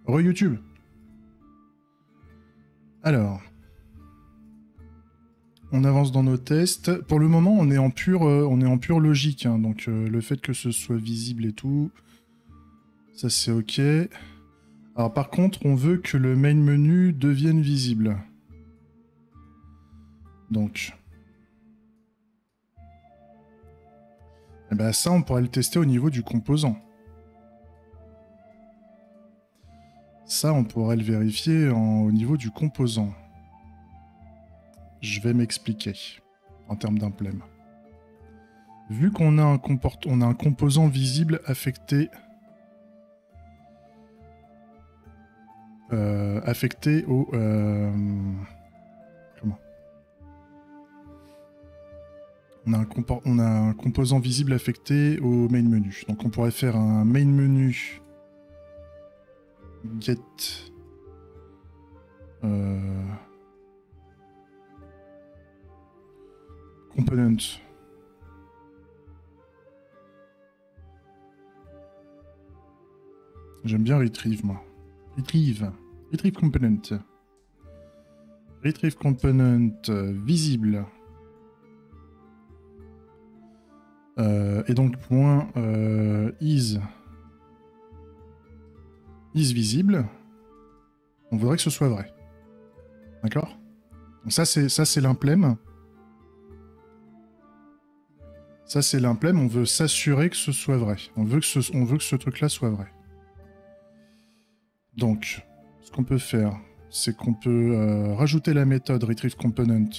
Re-YouTube. Alors, on avance dans nos tests. Pour le moment, on est en pure logique. Hein, donc, le fait que ce soit visible et tout, ça c'est OK. Alors, par contre, on veut que le main menu devienne visible. Donc, eh ben, ça, on pourrait le tester au niveau du composant. Ça, on pourrait le vérifier au niveau du composant. Je vais m'expliquer en termes d'implème. Vu qu'on a un composant visible affecté au comment on a un composant visible affecté au main menu. Donc on pourrait faire un main menu get component. J'aime bien retrieve, moi. Retrieve component. Retrieve component visible. Et donc point is visible. On voudrait que ce soit vrai. D'accord? Donc ça c'est l'implème. Ça c'est l'implème. On veut s'assurer que ce soit vrai. On veut que ce truc-là soit vrai. Donc, ce qu'on peut faire, c'est qu'on peut rajouter la méthode retrieve component.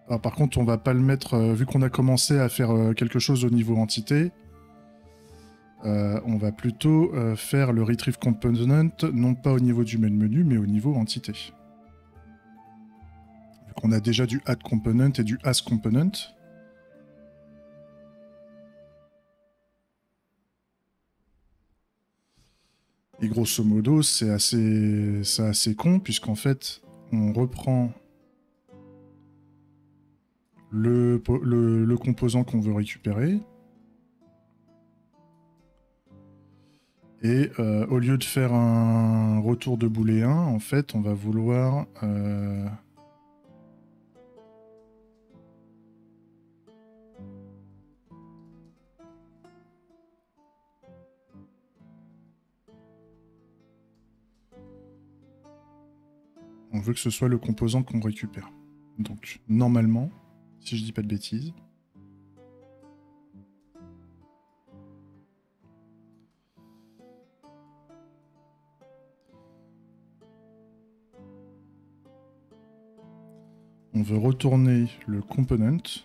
Alors, par contre, on va pas le mettre, vu qu'on a commencé à faire quelque chose au niveau entité, on va plutôt faire le retrieve component, non pas au niveau du main menu, mais au niveau entité. Vu qu'on a déjà du add component et du as component. Et grosso modo, c'est assez con, puisqu'en fait, on reprend le composant qu'on veut récupérer. Et au lieu de faire un retour de booléen, en fait, on va vouloir... on veut que ce soit le composant qu'on récupère. Donc, normalement, si je dis pas de bêtises... on veut retourner le component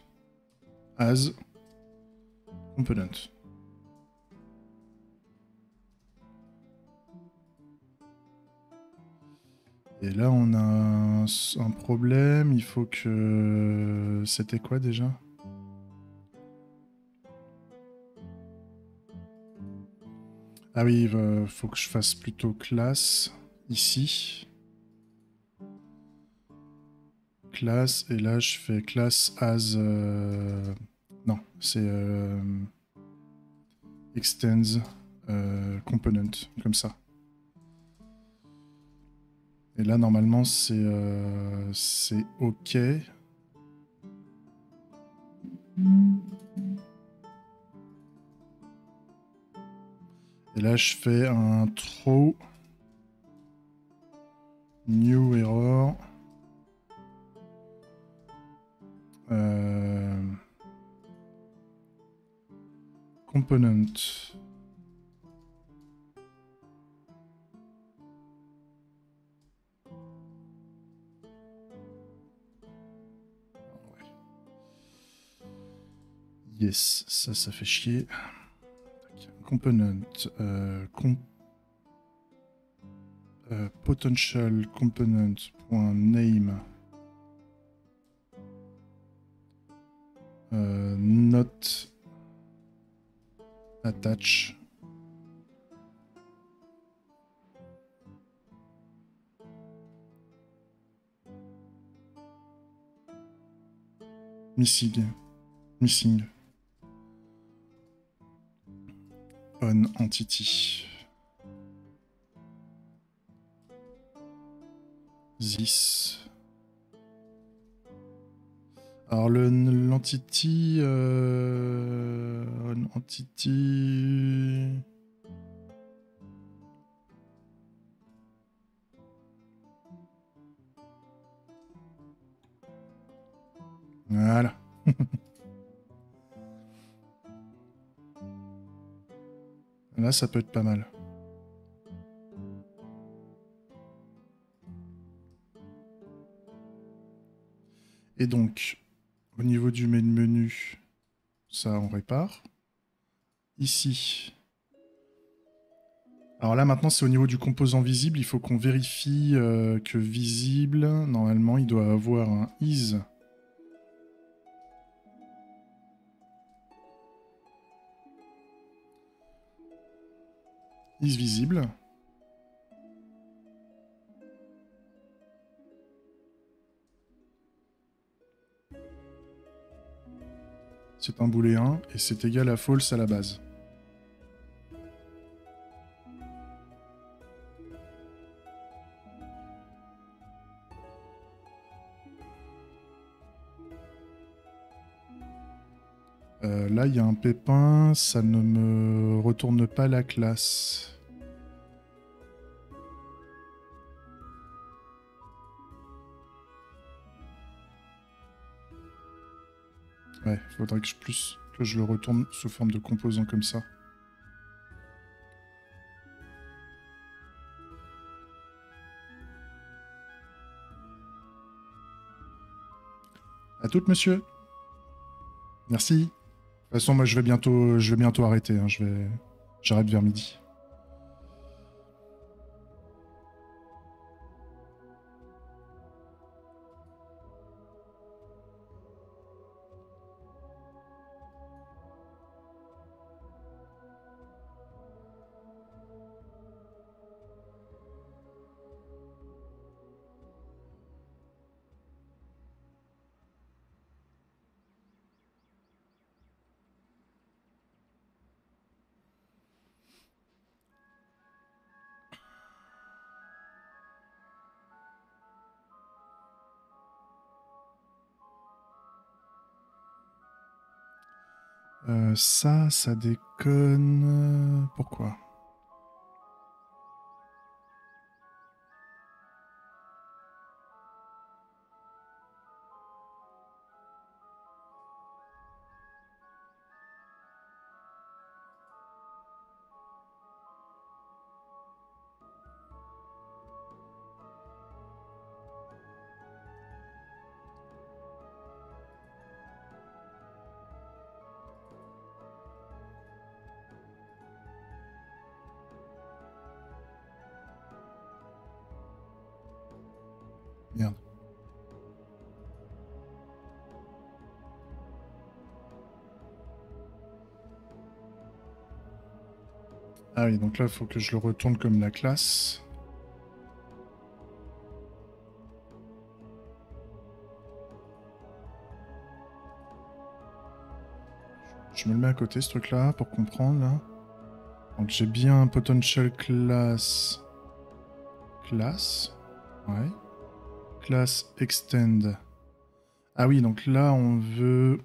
as component. Et là, on a un problème. Il faut que... C'était quoi déjà? Ah oui, il faut que je fasse plutôt classe ici. Classe, et là je fais classe as... non, c'est extends component, comme ça. Et là normalement c'est OK. Et là je fais un throw new error. Component. Ouais. Yes, ça fait chier. Component. Potential component.name. Not attach. Missing. On entity. This. Alors l'entity... on entity... Voilà. Là, ça peut être pas mal. Et donc, au niveau du menu, ça, on répare. Ici. Alors là, maintenant, c'est au niveau du composant visible. Il faut qu'on vérifie que visible, normalement, il doit avoir un is. Is visible. C'est un booléen et c'est égal à false à la base. Là, il y a un pépin, ça ne me retourne pas la classe. Ouais, il faudrait que je le retourne sous forme de composant comme ça. À toutes, monsieur. Merci. De toute façon, moi, je vais bientôt arrêter. Hein. J'arrête vers midi. Ça déconne. Pourquoi? Merde. Ah oui, donc là, il faut que je le retourne comme la classe. Je me le mets à côté, ce truc-là, pour comprendre, là. Donc j'ai bien un potential class. Class. Ouais. Class extend. Ah oui, donc là, on veut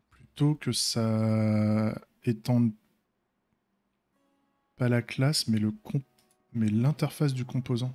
plutôt que ça étende pas la classe, mais mais l'interface du composant.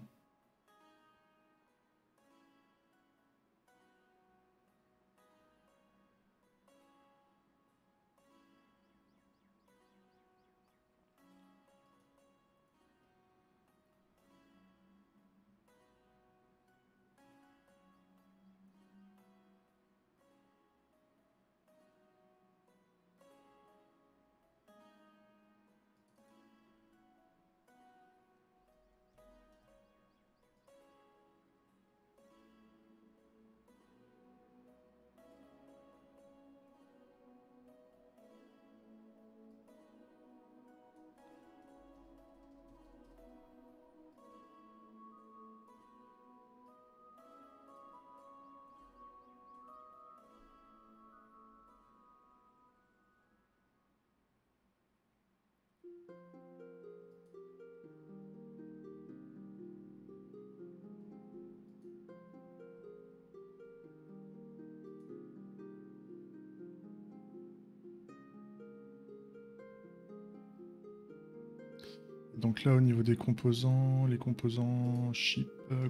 Donc là, au niveau des composants, les composants ship,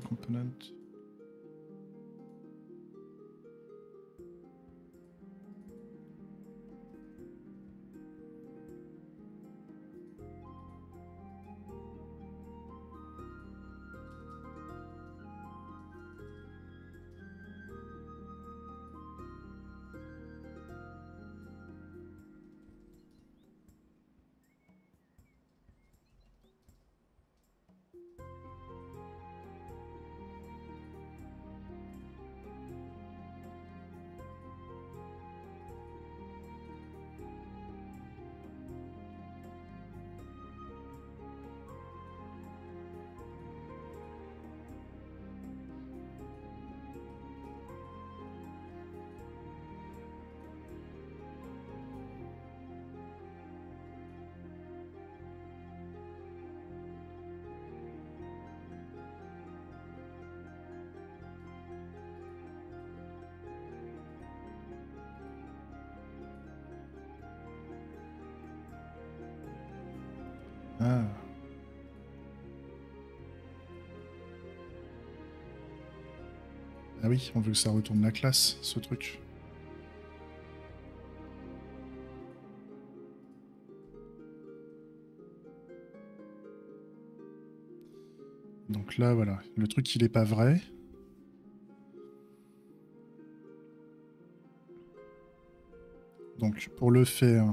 component. Ah. Ah oui, on veut que ça retourne la classe, ce truc. Donc là, voilà. Le truc, il est pas vrai. Donc, pour le faire...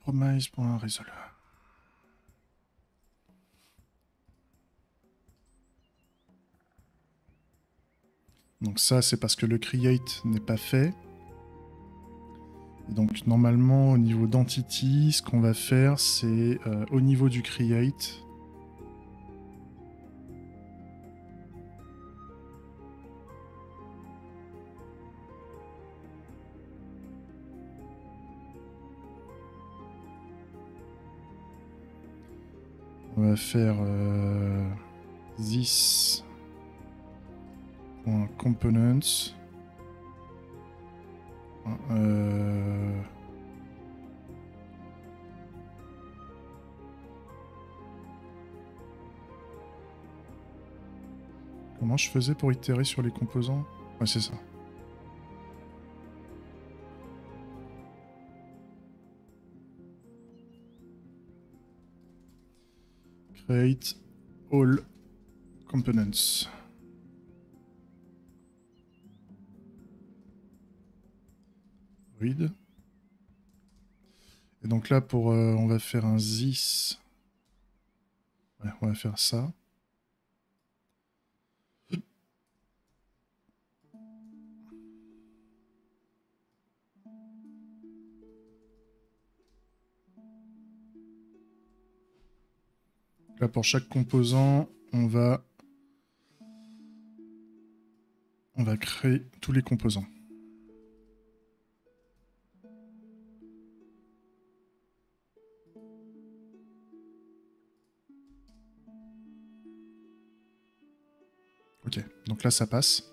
Promise.resolve. Donc ça, c'est parce que le create n'est pas fait. Et donc normalement, au niveau d'entity, ce qu'on va faire, c'est au niveau du create... On va faire this.components. Comment je faisais pour itérer sur les composants? Ouais, c'est ça. Create all components. Read. Et donc là, pour, on va faire un this. Ouais, on va faire ça. Là, pour chaque composant, on va créer tous les composants. Ok, donc là, ça passe.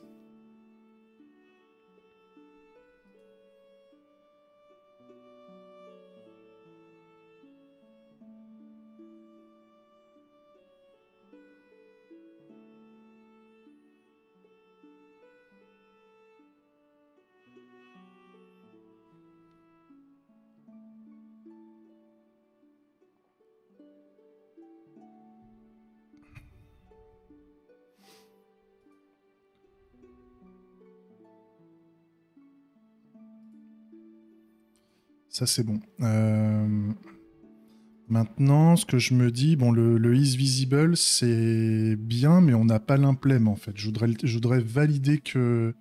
Ça, c'est bon. Maintenant, ce que je me dis, bon, le is visible, c'est bien, mais on n'a pas l'implème, en fait. Je voudrais valider que...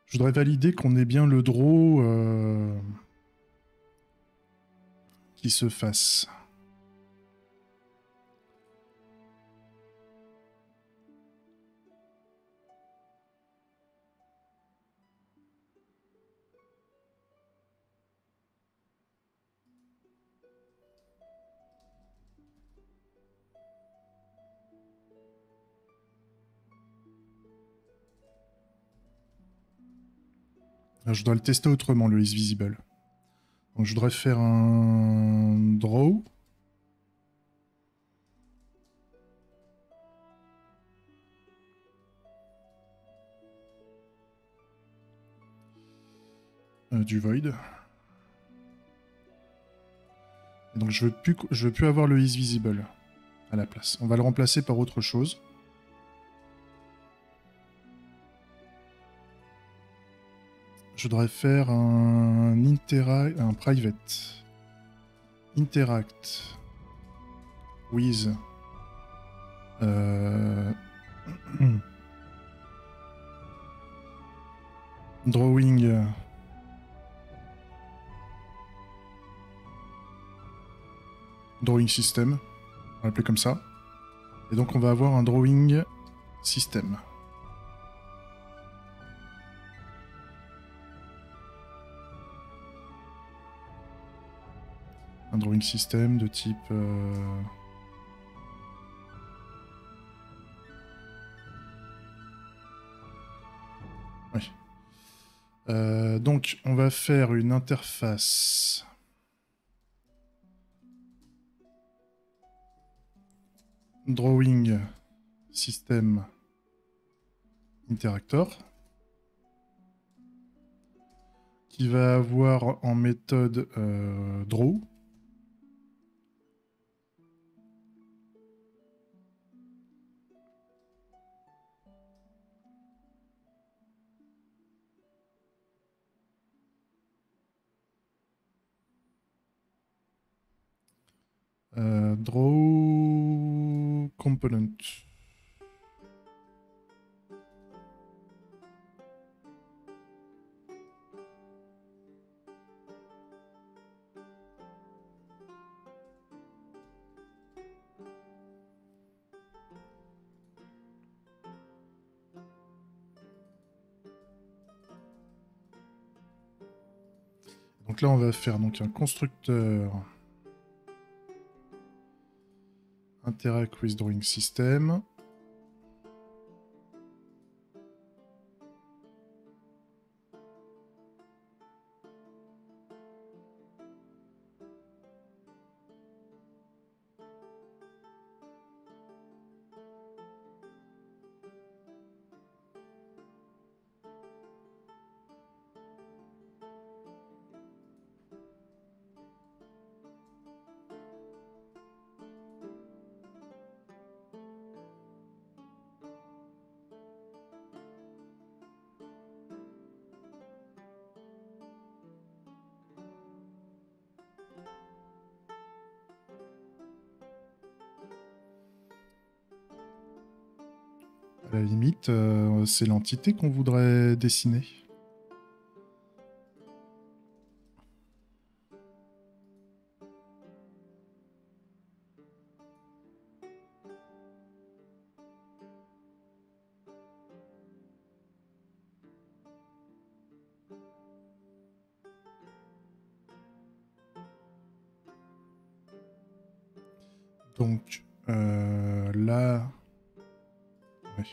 Je voudrais valider qu'on ait bien le draw qui se fasse. Je dois le tester autrement, le is visible. Donc, je voudrais faire un draw. Du void. Et donc, je veux plus avoir le is visible à la place. On va le remplacer par autre chose. Je voudrais faire un private. Interact with drawing system, on va l'appeler comme ça. Et donc on va avoir un drawing system. Un drawing system de type oui. Donc on va faire une interface drawing system interactor qui va avoir en méthode draw draw component. Donc là, on va faire donc un constructeur interact with drawing system. À la limite, c'est l'entité qu'on voudrait dessiner. Donc là... Ouais.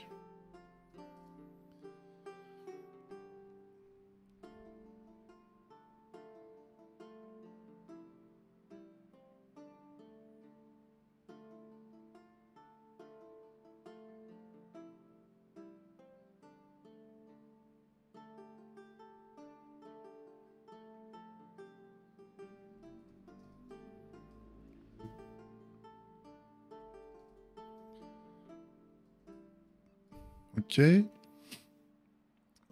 Ok. Et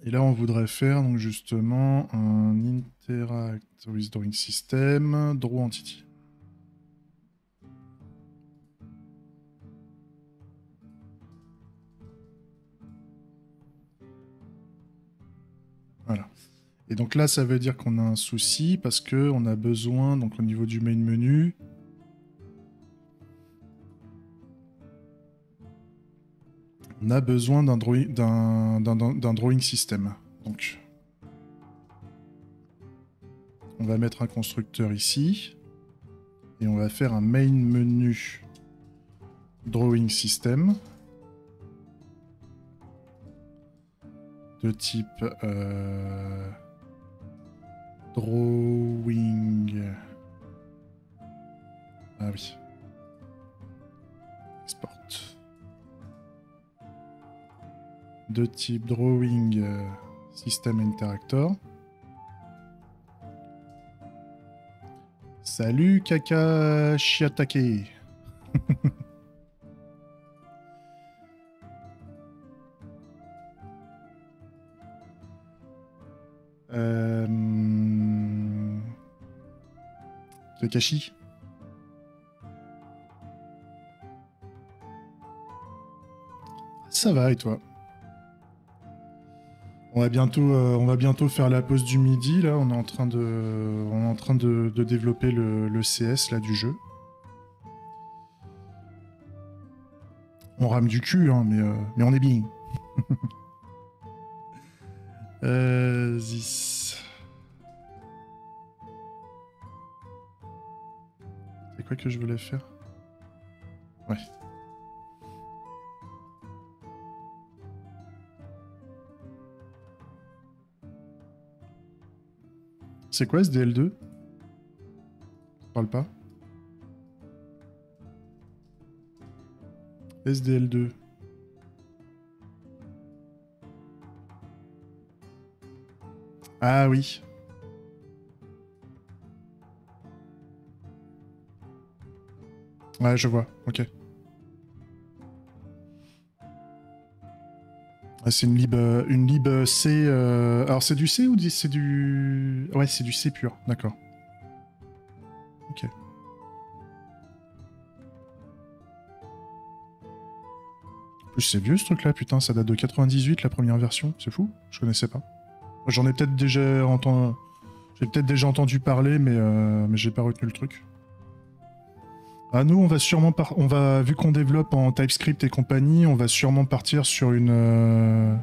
là, on voudrait faire donc justement un Interact with drawing system, draw entity. Voilà. Et donc là, ça veut dire qu'on a un souci parce qu'on a besoin, donc au niveau du main menu, on a besoin d'un drawing system. Donc, on va mettre un constructeur ici et on va faire un main menu drawing system de type drawing. Ah oui. Export. De type drawing system interactor. Salut Kaka Shiatake. Kakashi. Ça va et toi? On va bientôt faire la pause du midi. Là, on est en train de développer le CS là du jeu. On rame du cul, hein, mais on est bien. This. C'est quoi que je voulais faire? Ouais. C'est quoi SDL2? Je parle pas. SDL2. Ah oui. Ouais, je vois. Ok. Ah, c'est une lib C. Alors c'est du C ou c'est du... Ouais, c'est du C pur. D'accord. Ok. En plus, c'est vieux ce truc-là, putain, ça date de 98, la première version. C'est fou, je connaissais pas. J'en ai peut-être déjà entendu... J'ai peut-être déjà entendu parler, mais j'ai pas retenu le truc. Ah, nous, on va sûrement... vu qu'on développe en TypeScript et compagnie, on va sûrement partir sur une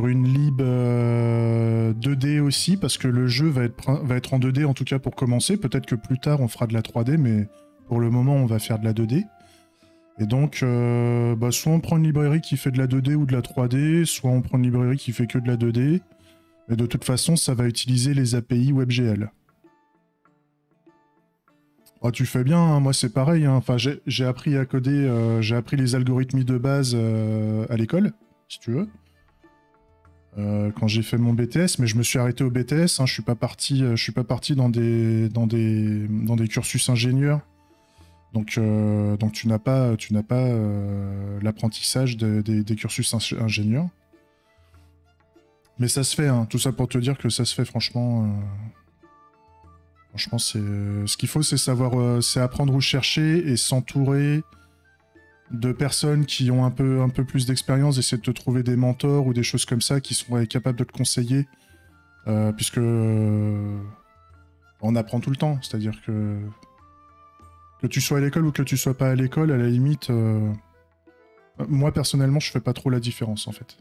lib 2D aussi, parce que le jeu va être en 2D, en tout cas pour commencer. Peut-être que plus tard, on fera de la 3D, mais pour le moment, on va faire de la 2D. Et donc, soit on prend une librairie qui fait de la 2D ou de la 3D, soit on prend une librairie qui fait que de la 2D. Mais de toute façon, ça va utiliser les API WebGL. Oh, tu fais bien, hein, moi c'est pareil. Hein. Enfin, j'ai appris à coder, j'ai appris les algorithmes de base à l'école, si tu veux. Quand j'ai fait mon BTS, mais je me suis arrêté au BTS. Hein, je suis pas parti dans des cursus ingénieurs. Donc tu n'as pas l'apprentissage des cursus ingénieurs. Mais ça se fait, hein, tout ça pour te dire que ça se fait, franchement. Franchement, ce qu'il faut, c'est savoir, c'est apprendre où chercher et s'entourer de personnes qui ont un peu plus d'expérience, essayer de te trouver des mentors ou des choses comme ça qui sont capables de te conseiller, puisque on apprend tout le temps. C'est-à-dire que tu sois à l'école ou que tu sois pas à l'école, à la limite, moi personnellement, je fais pas trop la différence en fait.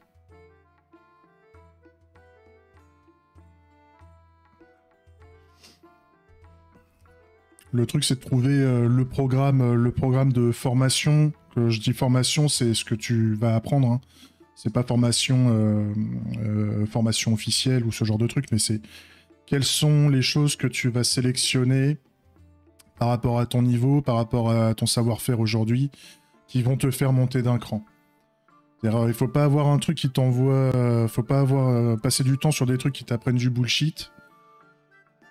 Le truc, c'est de trouver le programme de formation. Que je dis formation, c'est ce que tu vas apprendre. Hein. C'est pas formation officielle ou ce genre de truc, mais c'est quelles sont les choses que tu vas sélectionner par rapport à ton niveau, par rapport à ton savoir-faire aujourd'hui, qui vont te faire monter d'un cran. Il faut pas avoir un truc qui t'envoie... faut pas avoir passer du temps sur des trucs qui t'apprennent du bullshit.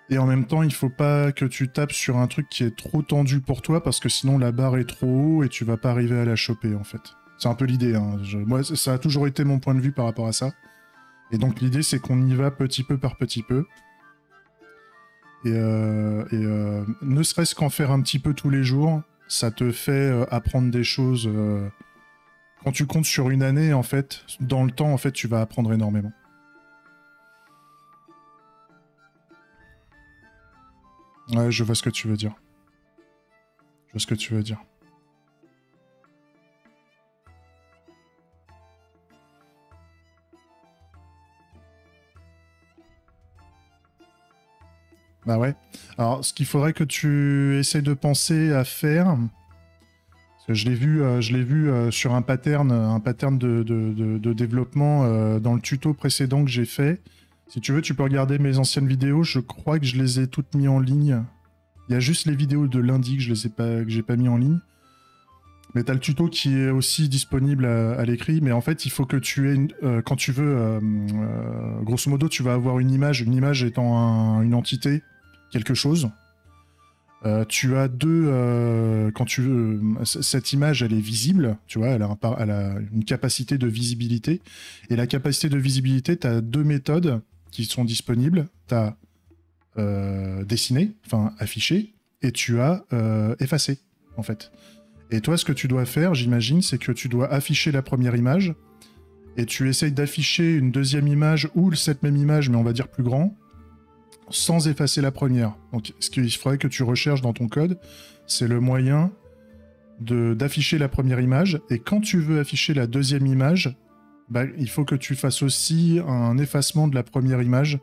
Et en même temps, il faut pas que tu tapes sur un truc qui est trop tendu pour toi, parce que sinon la barre est trop haut et tu vas pas arriver à la choper, en fait. C'est un peu l'idée. Hein. Moi, ça a toujours été mon point de vue par rapport à ça. Et donc l'idée, c'est qu'on y va petit peu par petit peu. Ne serait-ce qu'en faire un petit peu tous les jours, ça te fait apprendre des choses. Quand tu comptes sur une année, en fait, dans le temps, en fait, tu vas apprendre énormément. Ouais, je vois ce que tu veux dire. Je vois ce que tu veux dire. Bah ouais. Alors, ce qu'il faudrait que tu essayes de penser à faire, parce que je l'ai vu sur un pattern de développement dans le tuto précédent que j'ai fait. Si tu veux, tu peux regarder mes anciennes vidéos. Je crois que je les ai toutes mises en ligne. Il y a juste les vidéos de lundi que j'ai pas mis en ligne. Mais tu as le tuto qui est aussi disponible à l'écrit. Mais en fait, il faut que tu aies, quand tu veux, grosso modo, tu vas avoir une image étant une entité, quelque chose. Tu as quand tu veux, cette image, elle est visible, tu vois, elle a une capacité de visibilité. Et la capacité de visibilité, tu as deux méthodes qui sont disponibles. Tu as dessiner, enfin afficher, et tu as effacer, en fait. Et toi, ce que tu dois faire, j'imagine, c'est que tu dois afficher la première image, et tu essayes d'afficher une deuxième image, ou cette même image, mais on va dire plus grand, sans effacer la première. Donc, ce qu'il faudrait que tu recherches dans ton code, c'est le moyen d'afficher la première image, et quand tu veux afficher la deuxième image, bah, il faut que tu fasses aussi un effacement de la première image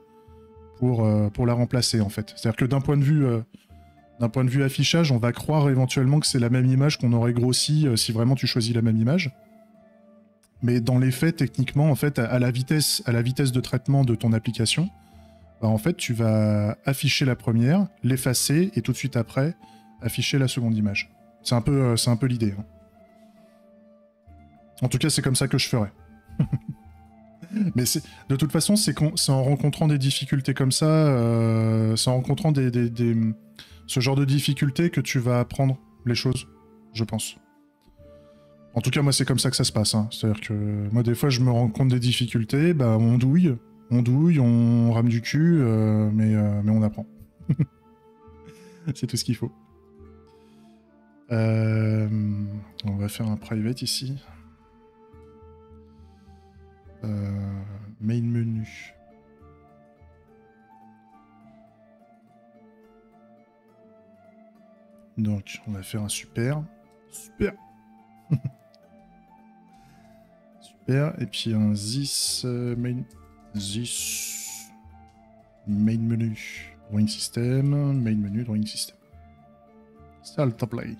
pour la remplacer, en fait. C'est-à-dire que d'un point de vue affichage, on va croire éventuellement que c'est la même image qu'on aurait grossi si vraiment tu choisis la même image. Mais dans les faits, techniquement, en fait, à la vitesse de traitement de ton application, bah, en fait, tu vas afficher la première, l'effacer, et tout de suite après, afficher la seconde image. C'est un peu l'idée. Hein. En tout cas, c'est comme ça que je ferais. Mais de toute façon, c'est en rencontrant des difficultés comme ça, c'est en rencontrant ce genre de difficultés que tu vas apprendre les choses, je pense. En tout cas, moi, c'est comme ça que ça se passe. Hein. C'est-à-dire que moi, des fois, je me rends compte des difficultés, bah, on douille, on rame du cul, mais on apprend. C'est tout ce qu'il faut. On va faire un private ici. Main menu. Donc, on va faire un super. Super. Super. Et puis un this main. This main menu. Drawing system. Main menu, drawing system. Start play.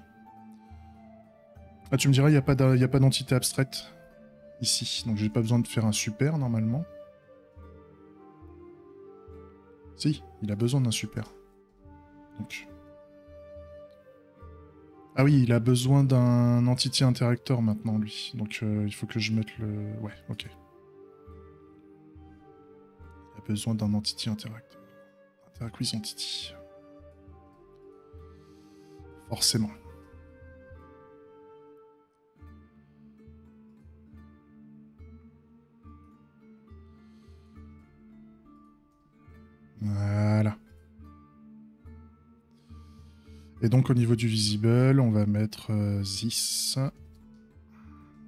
Ah, tu me diras, il n'y a pas d'entité abstraite ici. Donc, j'ai pas besoin de faire un super normalement. Si, il a besoin d'un super. Donc. Ah oui, il a besoin d'un entity interactor maintenant, lui. Donc il faut que je mette le... Ouais, ok. Il a besoin d'un entity interactor. Interact with entity. Forcément. Voilà. Et donc au niveau du visible, on va mettre this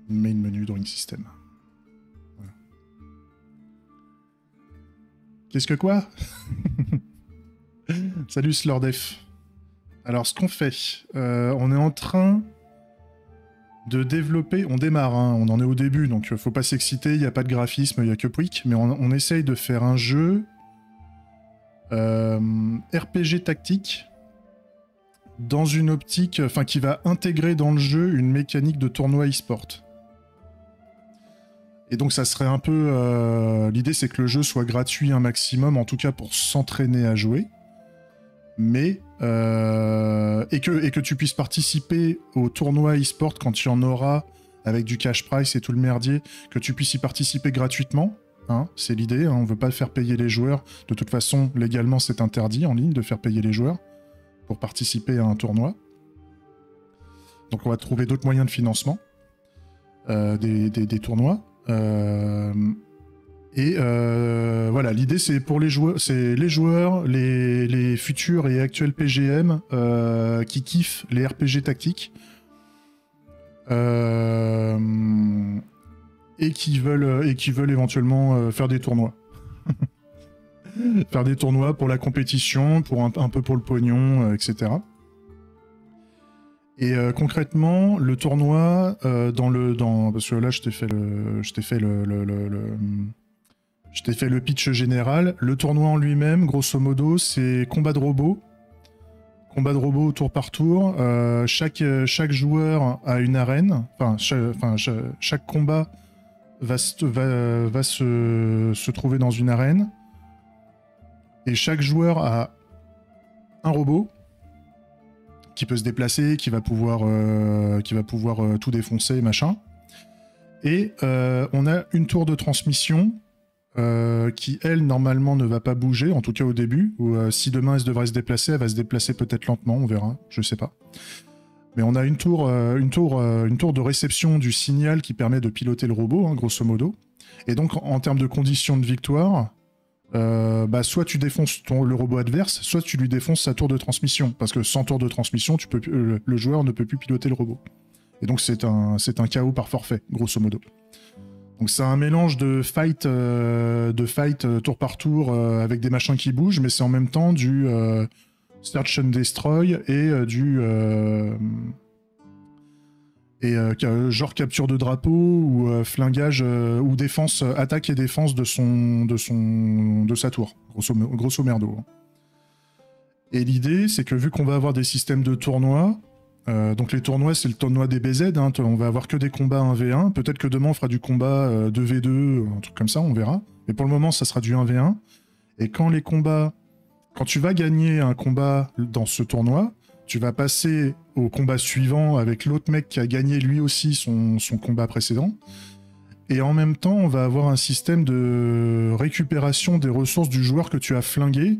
main menu drawing system. Voilà. Qu'est-ce que quoi? Salut Slordef. Alors ce qu'on fait, on est en train de développer, on démarre, hein, on en est au début, donc faut pas s'exciter, il n'y a pas de graphisme, il n'y a que Pouic, mais on essaye de faire un jeu RPG tactique dans une optique, enfin qui va intégrer dans le jeu une mécanique de tournoi e-sport. Et donc ça serait un peu... l'idée c'est que le jeu soit gratuit un maximum, en tout cas pour s'entraîner à jouer. Mais... et que tu puisses participer au tournoi e-sport quand il y en aura, avec du cash price et tout le merdier, que tu puisses y participer gratuitement. Hein, c'est l'idée, hein, on veut pas faire payer les joueurs. De toute façon, légalement c'est interdit en ligne de faire payer les joueurs pour participer à un tournoi. Donc on va trouver d'autres moyens de financement des tournois. Et voilà, l'idée c'est pour les joueurs, les futurs et actuels PGM qui kiffent les RPG tactiques et qui veulent éventuellement faire des tournois. Faire des tournois pour la compétition, pour un peu pour le pognon, etc. Et concrètement, le tournoi parce que là je t'ai fait le pitch général. Le tournoi en lui-même, grosso modo, c'est combat de robots au tour par tour. Chaque joueur a une arène. Chaque combat va se trouver dans une arène. Et chaque joueur a un robot qui peut se déplacer, qui va pouvoir tout défoncer, machin. Et on a une tour de transmission qui, elle, normalement, ne va pas bouger, en tout cas au début. Ou si demain, elle devrait se déplacer, elle va se déplacer peut-être lentement, on verra, je sais pas. Mais on a une tour de réception du signal qui permet de piloter le robot, hein, grosso modo. Et donc, en termes de conditions de victoire... soit tu défonces le robot adverse, soit tu lui défonces sa tour de transmission. Parce que sans tour de transmission, le joueur ne peut plus piloter le robot. Et donc c'est un KO par forfait, grosso modo. Donc c'est un mélange de fight tour par tour avec des machins qui bougent, mais c'est en même temps du Search and Destroy et genre capture de drapeau ou flingage ou défense, attaque et défense de sa tour, grosso merdo. Et l'idée, c'est que vu qu'on va avoir des systèmes de tournois, donc les tournois, c'est le tournoi des BZ, hein, on va avoir que des combats 1v1, peut-être que demain on fera du combat 2v2, un truc comme ça, on verra. Mais pour le moment, ça sera du 1v1. Et quand tu vas gagner un combat dans ce tournoi, tu vas passer au combat suivant avec l'autre mec qui a gagné lui aussi son combat précédent. Et en même temps, on va avoir un système de récupération des ressources du joueur que tu as flingué.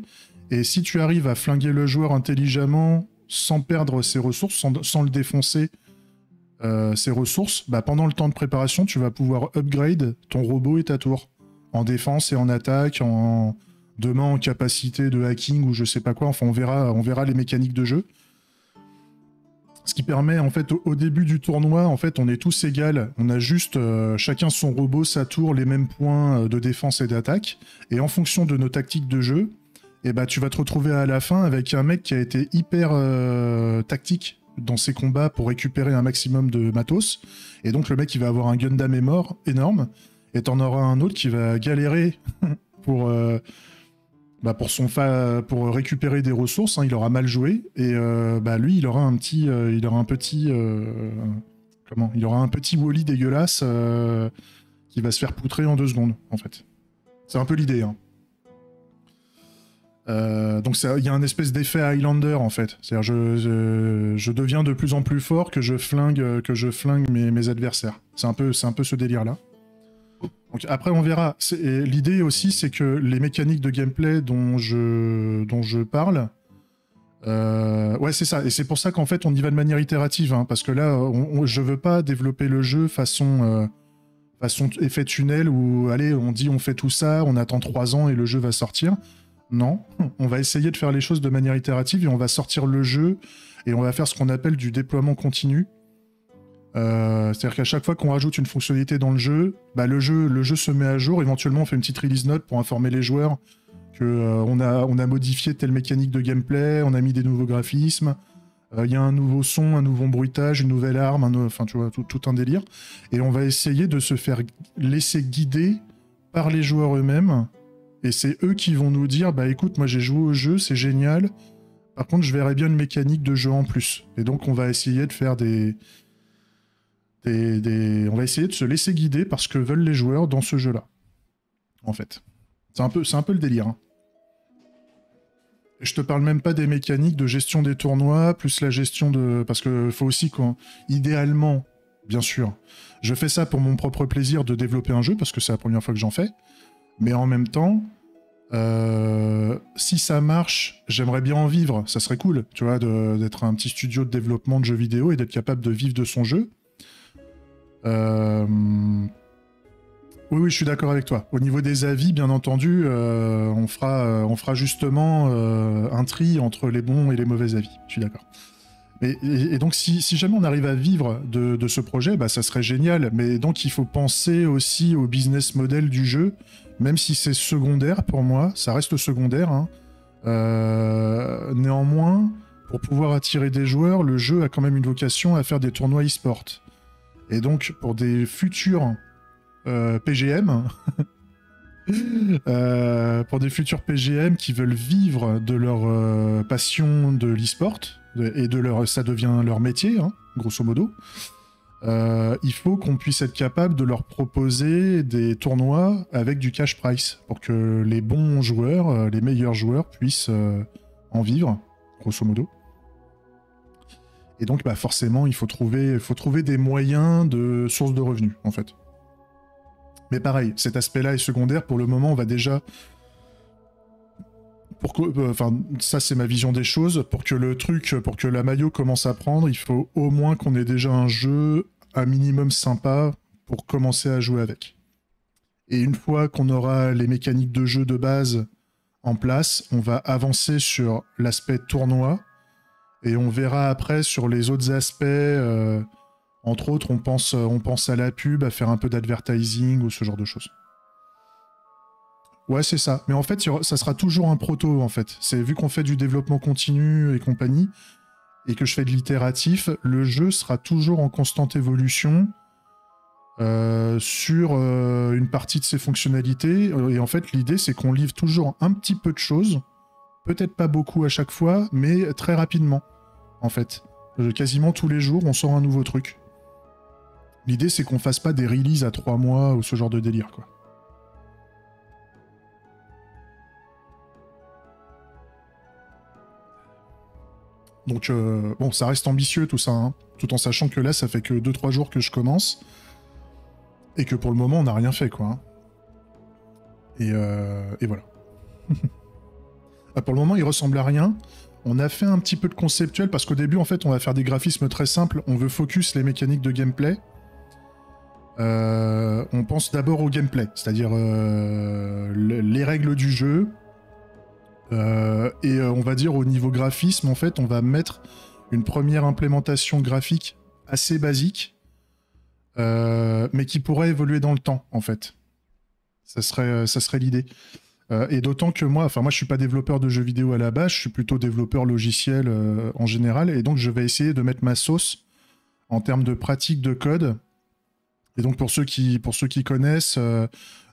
Et si tu arrives à flinguer le joueur intelligemment, sans perdre ses ressources, sans le défoncer, ses ressources, pendant le temps de préparation, tu vas pouvoir upgrade ton robot et ta tour. En défense et en attaque, demain en capacité de hacking ou je sais pas quoi. Enfin, on verra les mécaniques de jeu. Ce qui permet, en fait, au début du tournoi, en fait, on est tous égales. On a juste chacun son robot, sa tour, les mêmes points de défense et d'attaque. Et en fonction de nos tactiques de jeu, tu vas te retrouver à la fin avec un mec qui a été hyper tactique dans ses combats pour récupérer un maximum de matos. Et donc, le mec, il va avoir un Gundam énorme. Et t'en auras un autre qui va galérer pour récupérer des ressources, hein, il aura mal joué et lui il aura un petit Wally dégueulasse qui va se faire poutrer en 2 secondes en fait. C'est un peu l'idée. Hein. Donc il y a un espèce d'effet Highlander en fait. C'est-à-dire je deviens de plus en plus fort que je flingue mes adversaires. C'est un peu ce délire là. Donc après on verra. L'idée aussi c'est que les mécaniques de gameplay dont je parle, ouais c'est ça. Et c'est pour ça qu'en fait on y va de manière itérative, hein, parce que là je veux pas développer le jeu façon effet tunnel où allez on dit on fait tout ça, on attend 3 ans et le jeu va sortir. Non, on va essayer de faire les choses de manière itérative et on va sortir le jeu et on va faire ce qu'on appelle du déploiement continu. C'est-à-dire qu'à chaque fois qu'on rajoute une fonctionnalité dans le jeu, le jeu se met à jour. Éventuellement, on fait une petite release note pour informer les joueurs que on a modifié telle mécanique de gameplay, on a mis des nouveaux graphismes, il y a un nouveau son, un nouveau bruitage, une nouvelle arme, enfin tu vois, tout un délire. Et on va essayer de se faire laisser guider par les joueurs eux-mêmes. Et c'est eux qui vont nous dire, écoute, moi j'ai joué au jeu, c'est génial. Par contre, je verrais bien une mécanique de jeu en plus. Et donc, on va essayer de faire on va essayer de se laisser guider par ce que veulent les joueurs dans ce jeu-là. En fait. C'est un peu le délire. Hein. Et je te parle même pas des mécaniques de gestion des tournois, plus la gestion de... Parce que faut aussi idéalement, bien sûr, je fais ça pour mon propre plaisir de développer un jeu, parce que c'est la première fois que j'en fais. Mais en même temps, si ça marche, j'aimerais bien en vivre. Ça serait cool, tu vois, d'être un petit studio de développement de jeux vidéo et d'être capable de vivre de son jeu. Oui, oui, je suis d'accord avec toi. Au niveau des avis, bien entendu, on fera justement un tri entre les bons et les mauvais avis. Je suis d'accord. Et donc, si jamais on arrive à vivre de ce projet, bah, ça serait génial. Mais donc, il faut penser aussi au business model du jeu, même si c'est secondaire pour moi, ça reste secondaire. Hein. Néanmoins, pour pouvoir attirer des joueurs, le jeu a quand même une vocation à faire des tournois e-sport. Et donc, pour des futurs PGM, pour des futurs PGM qui veulent vivre de leur passion de l'e-sport, et ça devient leur métier, hein, grosso modo, il faut qu'on puisse être capable de leur proposer des tournois avec du cash price pour que les bons joueurs, les meilleurs joueurs puissent en vivre, grosso modo. Et donc, bah, forcément, il faut trouver des moyens de source de revenus, en fait. Mais pareil, cet aspect-là est secondaire. Pour le moment, on va déjà... ça, c'est ma vision des choses. Pour que la maillot commence à prendre, il faut au moins qu'on ait déjà un jeu un minimum sympa pour commencer à jouer avec. Et une fois qu'on aura les mécaniques de jeu de base en place, on va avancer sur l'aspect tournoi et on verra après sur les autres aspects. Entre autres, on pense à la pub, à faire un peu d'advertising ou ce genre de choses. Ouais, c'est ça. Mais en fait, ça sera toujours un proto, en fait. C'est vu qu'on fait du développement continu et compagnie, et que je fais de l'itératif, le jeu sera toujours en constante évolution sur une partie de ses fonctionnalités. Et en fait, l'idée, c'est qu'on livre toujours un petit peu de choses, peut-être pas beaucoup à chaque fois, mais très rapidement, en fait. Quasiment tous les jours, on sort un nouveau truc. L'idée, c'est qu'on fasse pas des releases à 3 mois ou ce genre de délire, quoi. Donc, bon, ça reste ambitieux tout ça, hein, tout en sachant que là, ça fait que 2-3 jours que je commence, et que pour le moment, on n'a rien fait, quoi. Hein. Et voilà. Ah, pour le moment, il ressemble à rien. On a fait un petit peu de conceptuel, parce qu'au début, en fait, on va faire des graphismes très simples, on veut focus les mécaniques de gameplay. On pense d'abord au gameplay, c'est-à-dire les règles du jeu, et on va dire au niveau graphisme, en fait, on va mettre une première implémentation graphique assez basique, mais qui pourrait évoluer dans le temps, en fait. Ça serait l'idée. Et d'autant que moi je suis pas développeur de jeux vidéo à la base, je suis plutôt développeur logiciel en général, et donc je vais essayer de mettre ma sauce en termes de pratique de code. Et donc pour ceux qui connaissent,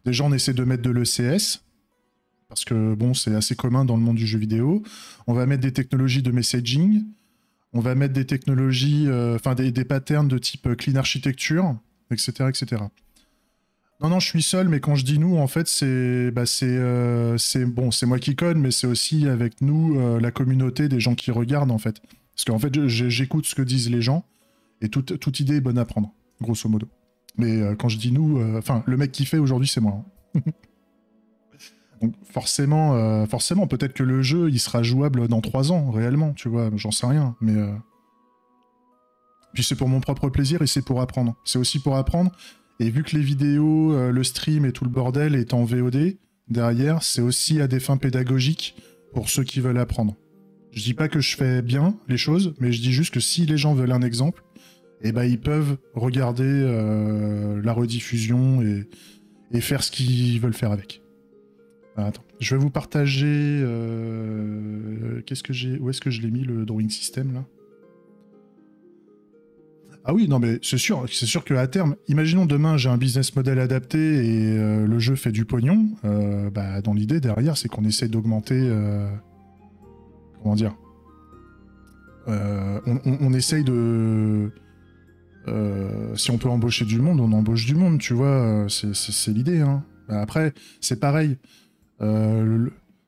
déjà on essaie de mettre de l'ECS, parce que bon, c'est assez commun dans le monde du jeu vidéo. On va mettre des technologies de messaging, on va mettre des technologies, des patterns de type clean architecture, etc., etc. Non, je suis seul, mais quand je dis nous, en fait, c'est moi qui code, mais c'est aussi avec nous la communauté des gens qui regardent, en fait. Parce qu'en fait, j'écoute ce que disent les gens, et toute idée est bonne à prendre, grosso modo. Mais quand je dis nous, le mec qui fait aujourd'hui, c'est moi. Hein. Donc forcément, peut-être que le jeu, il sera jouable dans 3 ans, réellement, tu vois, j'en sais rien, mais... Puis c'est pour mon propre plaisir et c'est pour apprendre. C'est aussi pour apprendre. Et vu que les vidéos, le stream et tout le bordel est en VOD, derrière, c'est aussi à des fins pédagogiques pour ceux qui veulent apprendre. Je dis pas que je fais bien les choses, mais je dis juste que si les gens veulent un exemple, eh ben ils peuvent regarder la rediffusion et faire ce qu'ils veulent faire avec. Ah, attends, je vais vous partager... Où est-ce que je l'ai mis, le drawing system, là? Ah oui, non mais c'est sûr qu'à terme, imaginons demain j'ai un business model adapté et le jeu fait du pognon, dans l'idée derrière c'est qu'on essaie d'augmenter... comment dire, on essaye de... si on peut embaucher du monde, on embauche du monde, tu vois, c'est l'idée. Hein. Après, c'est pareil.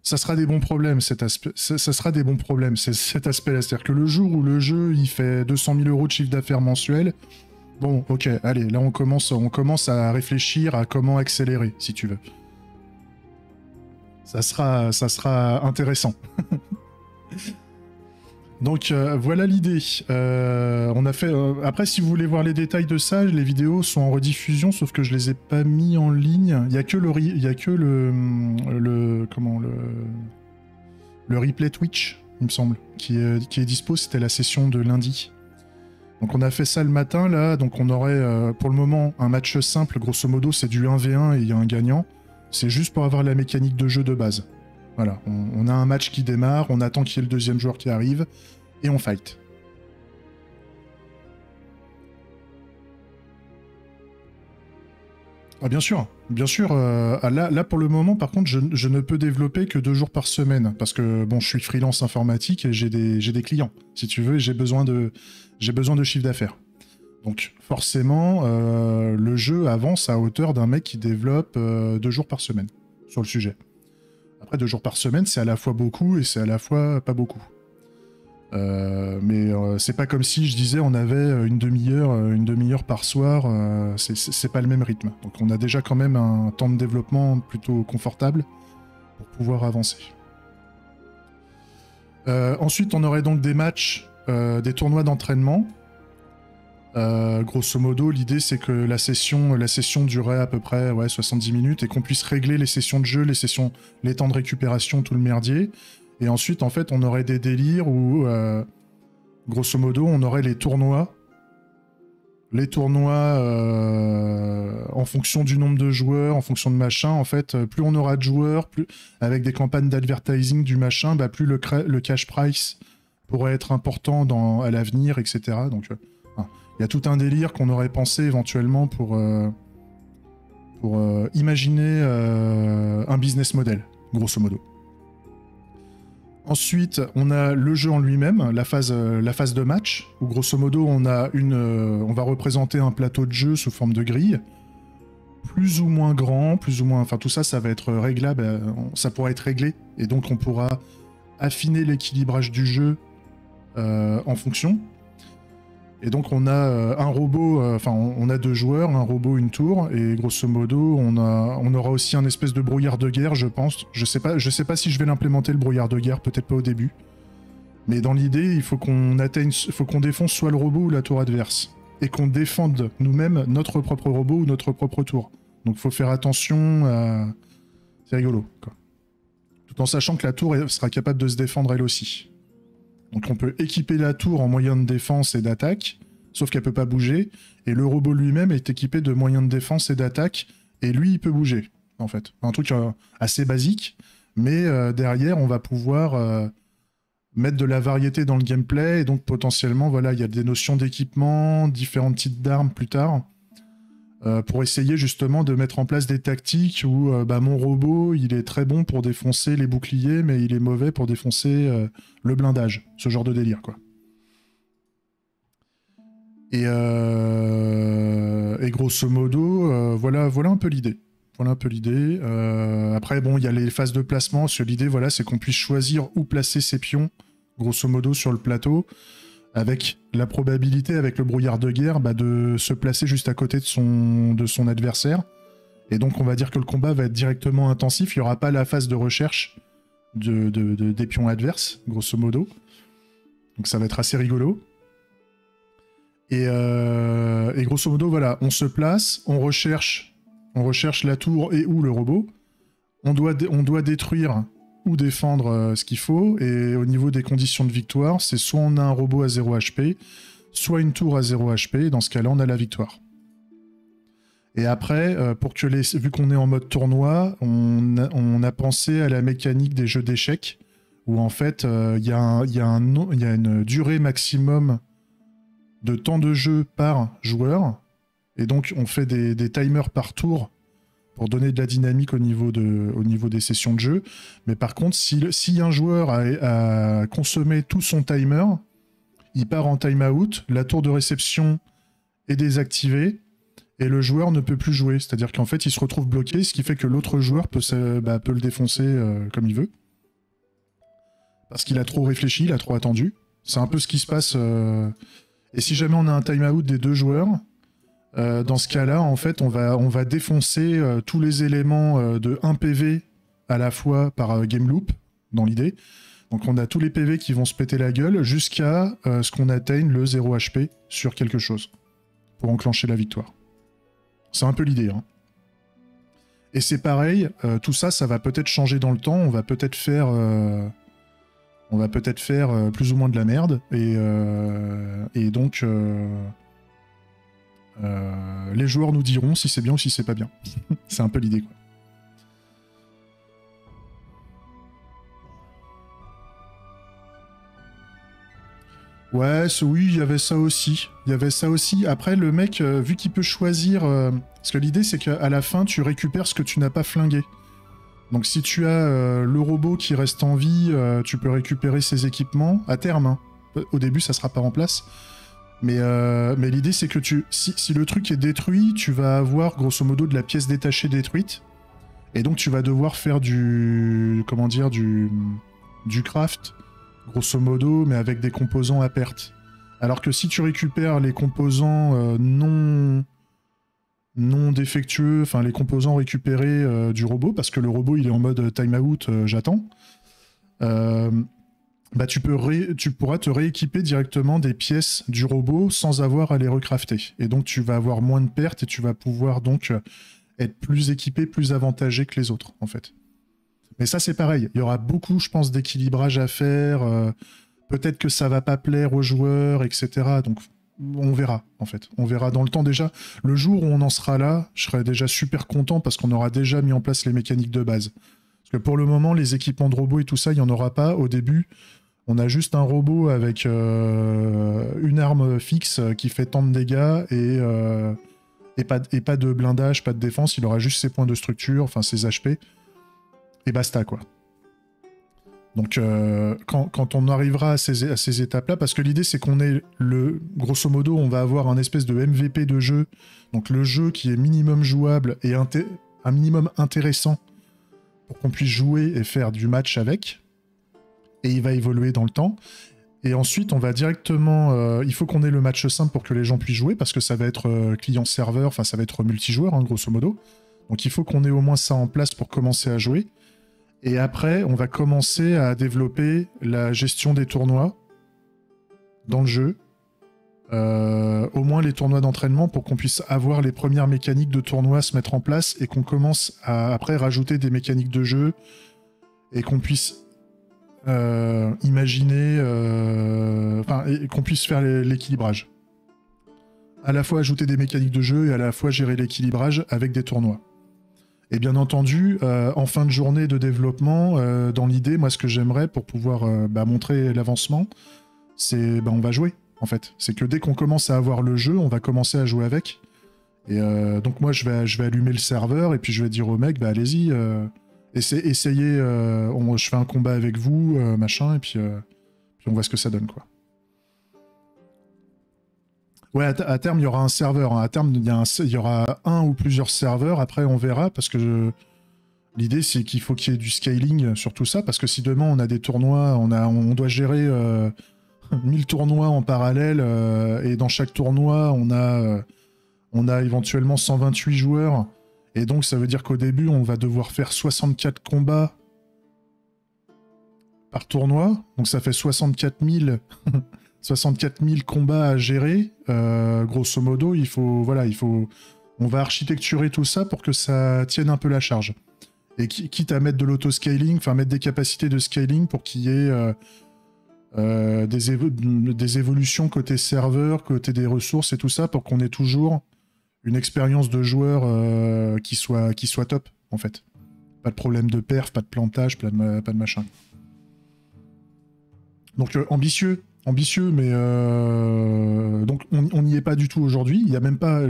Ça sera des bons problèmes, ça sera des bons problèmes, cet aspect-là. C'est-à-dire que le jour où le jeu il fait 200 000 € de chiffre d'affaires mensuel, bon, ok, allez, là on commence à réfléchir à comment accélérer, si tu veux. Ça sera intéressant. Donc voilà l'idée. On a fait. Après, si vous voulez voir les détails de ça, les vidéos sont en rediffusion, sauf que je les ai pas mis en ligne. Il y a que il y a que le replay Twitch, il me semble, qui est dispo. C'était la session de lundi. Donc on a fait ça le matin là. Donc on aurait pour le moment un match simple. Grosso modo, c'est du 1v1 et il y a un gagnant. C'est juste pour avoir la mécanique de jeu de base. Voilà, on a un match qui démarre, on attend qu'il y ait le deuxième joueur qui arrive, et on fight. Ah, bien sûr, bien sûr. Là, pour le moment, par contre, je ne peux développer que 2 jours par semaine, parce que bon, je suis freelance informatique et j'ai des clients, si tu veux, et j'ai besoin de chiffre d'affaires. Donc forcément, le jeu avance à hauteur d'un mec qui développe 2 jours par semaine sur le sujet. Après, 2 jours par semaine, c'est à la fois beaucoup et c'est à la fois pas beaucoup. Mais c'est pas comme si je disais on avait une demi-heure par soir. C'est pas le même rythme. Donc on a déjà quand même un temps de développement plutôt confortable pour pouvoir avancer. Ensuite, on aurait donc des matchs, des tournois d'entraînement. Grosso modo, l'idée c'est que la session durait à peu près 70 minutes et qu'on puisse régler les sessions de jeu, les temps de récupération, tout le merdier. Et ensuite, en fait, on aurait des délires où, grosso modo, on aurait les tournois. Les tournois, en fonction du nombre de joueurs, en fonction de machin, en fait, plus on aura de joueurs, plus avec des campagnes d'advertising du machin, bah, plus le cash price pourrait être important à l'avenir, etc. Donc, il y a tout un délire qu'on aurait pensé éventuellement pour imaginer un business model, grosso modo. Ensuite, on a le jeu en lui-même, la phase de match, où grosso modo, on va représenter un plateau de jeu sous forme de grille, plus ou moins grand, plus ou moins... Enfin, tout ça, ça va être réglable, ça pourra être réglé, et donc on pourra affiner l'équilibrage du jeu en fonction. Et donc on a un robot, on a 2 joueurs, un robot, une tour, et grosso modo on aura aussi un espèce de brouillard de guerre, je pense. Je sais pas si je vais l'implémenter le brouillard de guerre, peut-être pas au début. Mais dans l'idée, il faut qu'on défonce soit le robot ou la tour adverse. Et qu'on défende nous-mêmes notre propre robot ou notre propre tour. Donc faut faire attention à... C'est rigolo, quoi. Tout en sachant que la tour sera capable de se défendre elle aussi. Donc on peut équiper la tour en moyens de défense et d'attaque, sauf qu'elle peut pas bouger, et le robot lui-même est équipé de moyens de défense et d'attaque, et lui il peut bouger, en fait. Un truc assez basique, mais derrière on va pouvoir mettre de la variété dans le gameplay, et donc potentiellement, voilà, il y a des notions d'équipement, différents types d'armes plus tard, pour essayer justement de mettre en place des tactiques où mon robot, il est très bon pour défoncer les boucliers, mais il est mauvais pour défoncer le blindage. Ce genre de délire, quoi. Et grosso modo, voilà un peu l'idée. Voilà un peu l'idée. Après, bon, il y a les phases de placement. L'idée, voilà, c'est qu'on puisse choisir où placer ses pions, grosso modo, sur le plateau, avec la probabilité, avec le brouillard de guerre, de se placer juste à côté de son adversaire. Et donc, on va dire que le combat va être directement intensif. Il n'y aura pas la phase de recherche des pions adverses, grosso modo. Donc, ça va être assez rigolo. Et grosso modo, voilà, on se place, on recherche la tour et ou le robot. On doit détruire ou défendre ce qu'il faut, et au niveau des conditions de victoire, c'est soit on a un robot à 0 HP, soit une tour à 0 HP, et dans ce cas-là, on a la victoire. Et après, vu qu'on est en mode tournoi, on a pensé à la mécanique des jeux d'échecs, où en fait, il y a une durée maximum de temps de jeu par joueur, et donc on fait des timers par tour, pour donner de la dynamique au niveau des sessions de jeu. Mais par contre, si un joueur a consommé tout son timer, il part en time-out, la tour de réception est désactivée, et le joueur ne peut plus jouer. C'est-à-dire qu'en fait, il se retrouve bloqué, ce qui fait que l'autre joueur peut le défoncer comme il veut. Parce qu'il a trop réfléchi, il a trop attendu. C'est un peu ce qui se passe. Et si jamais on a un time-out des 2 joueurs... dans ce cas-là, en fait, on va défoncer tous les éléments de 1 PV à la fois par game loop, dans l'idée. Donc on a tous les PV qui vont se péter la gueule jusqu'à ce qu'on atteigne le 0 HP sur quelque chose pour enclencher la victoire. C'est un peu l'idée. Hein. Et c'est pareil, tout ça, ça va peut-être changer dans le temps. On va peut-être faire plus ou moins de la merde. Et donc, les joueurs nous diront si c'est bien ou si c'est pas bien. C'est un peu l'idée, quoi. Ouais, oui, il y avait ça aussi. Il y avait ça aussi. Après, le mec, vu qu'il peut choisir... parce que l'idée, c'est qu'à la fin, tu récupères ce que tu n'as pas flingué. Donc si tu as le robot qui reste en vie, tu peux récupérer ses équipements à terme. Hein. Au début, ça sera pas en place. Mais l'idée, c'est que si le truc est détruit, tu vas avoir, grosso modo, de la pièce détachée détruite. Et donc, tu vas devoir faire du... Comment dire, du craft... grosso modo, mais avec des composants à perte. Alors que si tu récupères les composants non défectueux, enfin les composants récupérés du robot, parce que le robot il est en mode timeout, j'attends, bah tu pourras te rééquiper directement des pièces du robot sans avoir à les recrafter. Et donc tu vas avoir moins de pertes et tu vas pouvoir donc être plus équipé, plus avantagé que les autres, en fait. Mais ça, c'est pareil. Il y aura beaucoup, je pense, d'équilibrage à faire. Peut-être que ça va pas plaire aux joueurs, etc. Donc, on verra, en fait. On verra dans le temps déjà. Le jour où on en sera là, je serai déjà super content parce qu'on aura déjà mis en place les mécaniques de base. Parce que pour le moment, les équipements de robots et tout ça, il n'y en aura pas. Au début, on a juste un robot avec une arme fixe qui fait tant de dégâts et pas de blindage, pas de défense. Il aura juste ses points de structure, enfin ses HP. Et basta, quoi. Donc, quand on arrivera à ces étapes-là, parce que l'idée, c'est qu'on est grosso modo, on va avoir un espèce de MVP de jeu, donc le jeu qui est minimum jouable et un minimum intéressant pour qu'on puisse jouer et faire du match avec, et il va évoluer dans le temps. Et ensuite, on va directement... il faut qu'on ait le match simple pour que les gens puissent jouer, parce que ça va être client-serveur, enfin, ça va être multijoueur, hein, grosso modo. Donc, il faut qu'on ait au moins ça en place pour commencer à jouer. Et après, on va commencer à développer la gestion des tournois dans le jeu. Au moins les tournois d'entraînement pour qu'on puisse avoir les premières mécaniques de tournoi se mettre en place et qu'on commence à après rajouter des mécaniques de jeu et qu'on puisse imaginer... et qu'on puisse faire l'équilibrage. À la fois ajouter des mécaniques de jeu et à la fois gérer l'équilibrage avec des tournois. Et bien entendu, en fin de journée de développement, dans l'idée, moi, ce que j'aimerais pour pouvoir montrer l'avancement, c'est on va jouer, en fait. C'est que dès qu'on commence à avoir le jeu, on va commencer à jouer avec. Et donc moi, je vais allumer le serveur et puis je vais dire au mec, allez-y, essayez, je fais un combat avec vous, machin, et puis on voit ce que ça donne, quoi. Ouais, à terme, il y aura un serveur. Hein. À terme, il y aura un ou plusieurs serveurs. Après, on verra, parce que l'idée, c'est qu'il faut qu'il y ait du scaling sur tout ça, parce que si demain, on a des tournois, on doit gérer 1000 tournois en parallèle, et dans chaque tournoi, on a éventuellement 128 joueurs, et donc ça veut dire qu'au début, on va devoir faire 64 combats par tournoi, donc ça fait 64 000... 64 000 combats à gérer, grosso modo, on va architecturer tout ça pour que ça tienne un peu la charge. Et quitte à mettre de l'auto-scaling, enfin mettre des capacités de scaling pour qu'il y ait des évolutions côté serveur, côté des ressources et tout ça, pour qu'on ait toujours une expérience de joueur qui soit top, en fait. Pas de problème de perf, pas de plantage, pas de machin. Donc ambitieux, mais donc on n'y est pas du tout aujourd'hui. Il y a même pas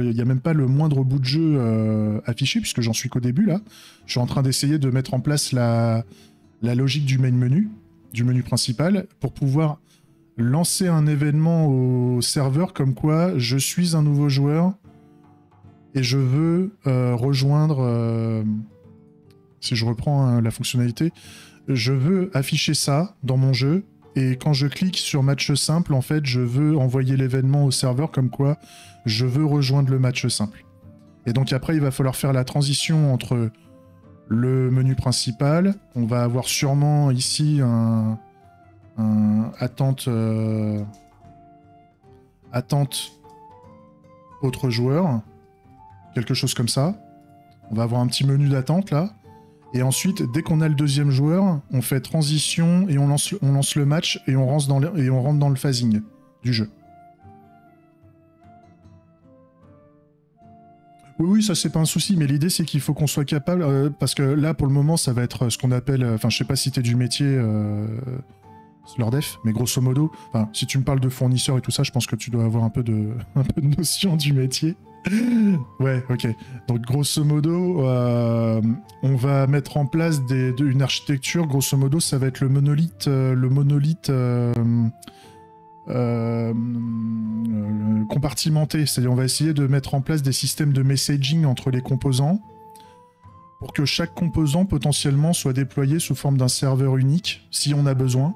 le moindre bout de jeu affiché, puisque j'en suis qu'au début là. Je suis en train d'essayer de mettre en place la logique du main menu, du menu principal, pour pouvoir lancer un événement au serveur comme quoi je suis un nouveau joueur et je veux rejoindre. Si je reprends la fonctionnalité, je veux afficher ça dans mon jeu. Et quand je clique sur match simple, en fait, je veux envoyer l'événement au serveur comme quoi je veux rejoindre le match simple. Et donc après, il va falloir faire la transition entre le menu principal. On va avoir sûrement ici attente, attente autre joueur, quelque chose comme ça. On va avoir un petit menu d'attente là. Et ensuite, dès qu'on a le deuxième joueur, on fait transition et on lance le match et on rentre dans le phasing du jeu. Oui, ça c'est pas un souci, mais l'idée c'est qu'il faut qu'on soit capable, parce que là pour le moment ça va être ce qu'on appelle, enfin je sais pas si t'es du métier, Slurdef, mais grosso modo, si tu me parles de fournisseurs et tout ça, je pense que tu dois avoir un peu de notion du métier. Ouais, ok. Donc grosso modo, on va mettre en place une architecture. Grosso modo, ça va être le monolithe compartimenté. C'est-à-dire, on va essayer de mettre en place des systèmes de messaging entre les composants pour que chaque composant potentiellement soit déployé sous forme d'un serveur unique si on a besoin.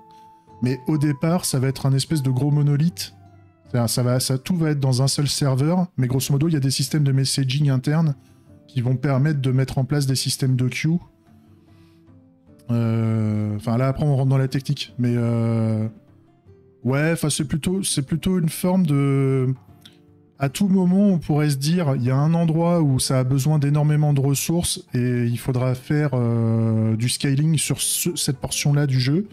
Mais au départ, ça va être un espèce de gros monolithe. Tout va être dans un seul serveur, mais grosso modo, il y a des systèmes de messaging internes qui vont permettre de mettre en place des systèmes de queue. Là, après, on rentre dans la technique. Mais ouais, c'est plutôt une forme de... À tout moment, on pourrait se dire, il y a un endroit où ça a besoin d'énormément de ressources et il faudra faire du scaling sur cette portion-là du jeu.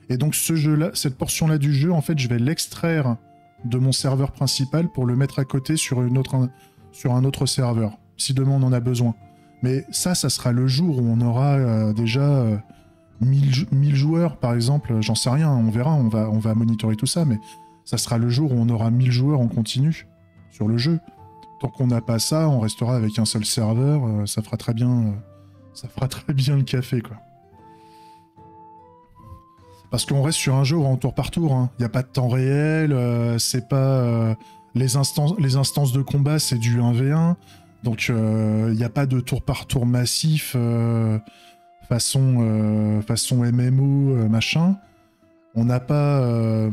Et donc, cette portion-là du jeu, en fait, je vais l'extraire de mon serveur principal pour le mettre à côté sur un autre serveur, si demain on en a besoin. Mais ça sera le jour où on aura déjà 1000 joueurs, par exemple, j'en sais rien, on verra, on va monitorer tout ça, mais ça sera le jour où on aura 1000 joueurs en continu sur le jeu. Tant qu'on n'a pas ça, on restera avec un seul serveur, ça fera très bien le café, quoi. Parce qu'on reste sur un jeu en tour par tour. Il n'y a pas de temps réel, c'est pas... les instances de combat, c'est du 1v1. Donc, il n'y a pas de tour par tour massif façon MMO, machin. On n'a pas...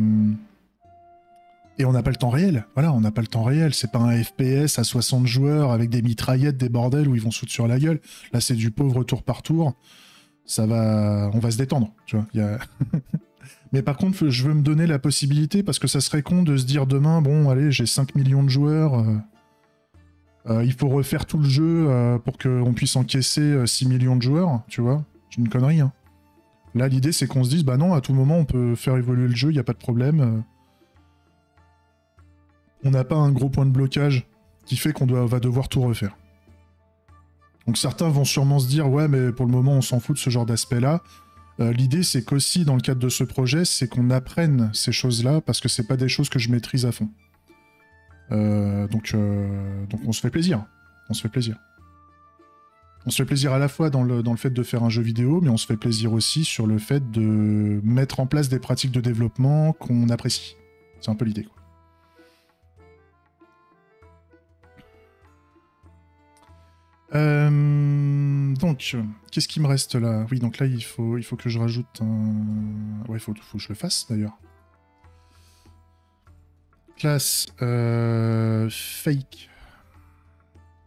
Et on n'a pas le temps réel. Voilà, on n'a pas le temps réel. C'est pas un FPS à 60 joueurs avec des mitraillettes, des bordels où ils vont se foutre sur la gueule. Là, c'est du pauvre tour par tour. On va se détendre, tu vois. Mais par contre, je veux me donner la possibilité, parce que ça serait con de se dire demain, bon, allez, j'ai 5 millions de joueurs, il faut refaire tout le jeu pour qu'on puisse encaisser 6 millions de joueurs, tu vois. C'est une connerie, hein. Là, l'idée, c'est qu'on se dise, bah non, à tout moment, on peut faire évoluer le jeu, il n'y a pas de problème. On n'a pas un gros point de blocage qui fait qu'on va devoir tout refaire. Donc certains vont sûrement se dire, ouais, mais pour le moment, on s'en fout de ce genre d'aspect-là. L'idée, c'est qu'aussi, dans le cadre de ce projet, c'est qu'on apprenne ces choses-là, parce que c'est pas des choses que je maîtrise à fond. Donc on se fait plaisir. On se fait plaisir. On se fait plaisir à la fois dans le fait de faire un jeu vidéo, mais on se fait plaisir aussi sur le fait de mettre en place des pratiques de développement qu'on apprécie. C'est un peu l'idée, quoi. Donc, qu'est-ce qui me reste là? Oui, donc là, il faut que je rajoute un... Ouais, il faut que je le fasse, d'ailleurs. Classe fake.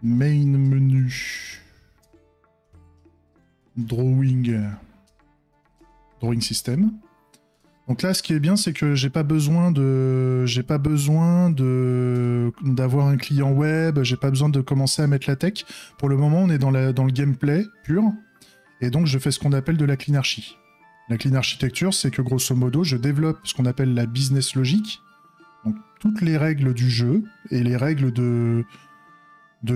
Main menu. Drawing system. Donc là, ce qui est bien, c'est que j'ai pas besoin d'avoir un client web, j'ai pas besoin de commencer à mettre la tech. Pour le moment, on est dans le gameplay pur, et donc je fais ce qu'on appelle de la clean archi. La clean architecture, c'est que grosso modo, je développe ce qu'on appelle la business logic, donc toutes les règles du jeu et les règles de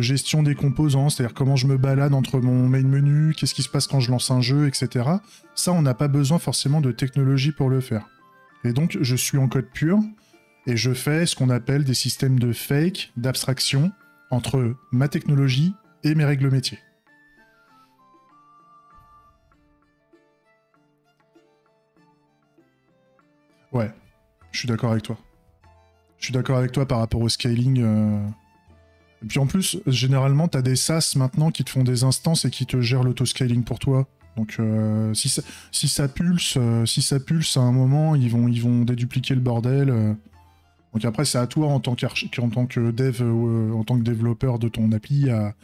gestion des composants, c'est-à-dire comment je me balade entre mon main menu, qu'est-ce qui se passe quand je lance un jeu, etc. Ça, on n'a pas besoin forcément de technologie pour le faire. Et donc, je suis en code pur, et je fais ce qu'on appelle des systèmes de fake, d'abstraction, entre ma technologie et mes règles métiers. Ouais, je suis d'accord avec toi. Je suis d'accord avec toi par rapport au scaling... Et puis en plus, généralement, t'as des SaaS maintenant qui te font des instances et qui te gèrent l'autoscaling pour toi. Donc si ça pulse à un moment, ils vont dédupliquer le bordel. Donc après, c'est à toi en tant que dev, en tant que développeur de ton appli, à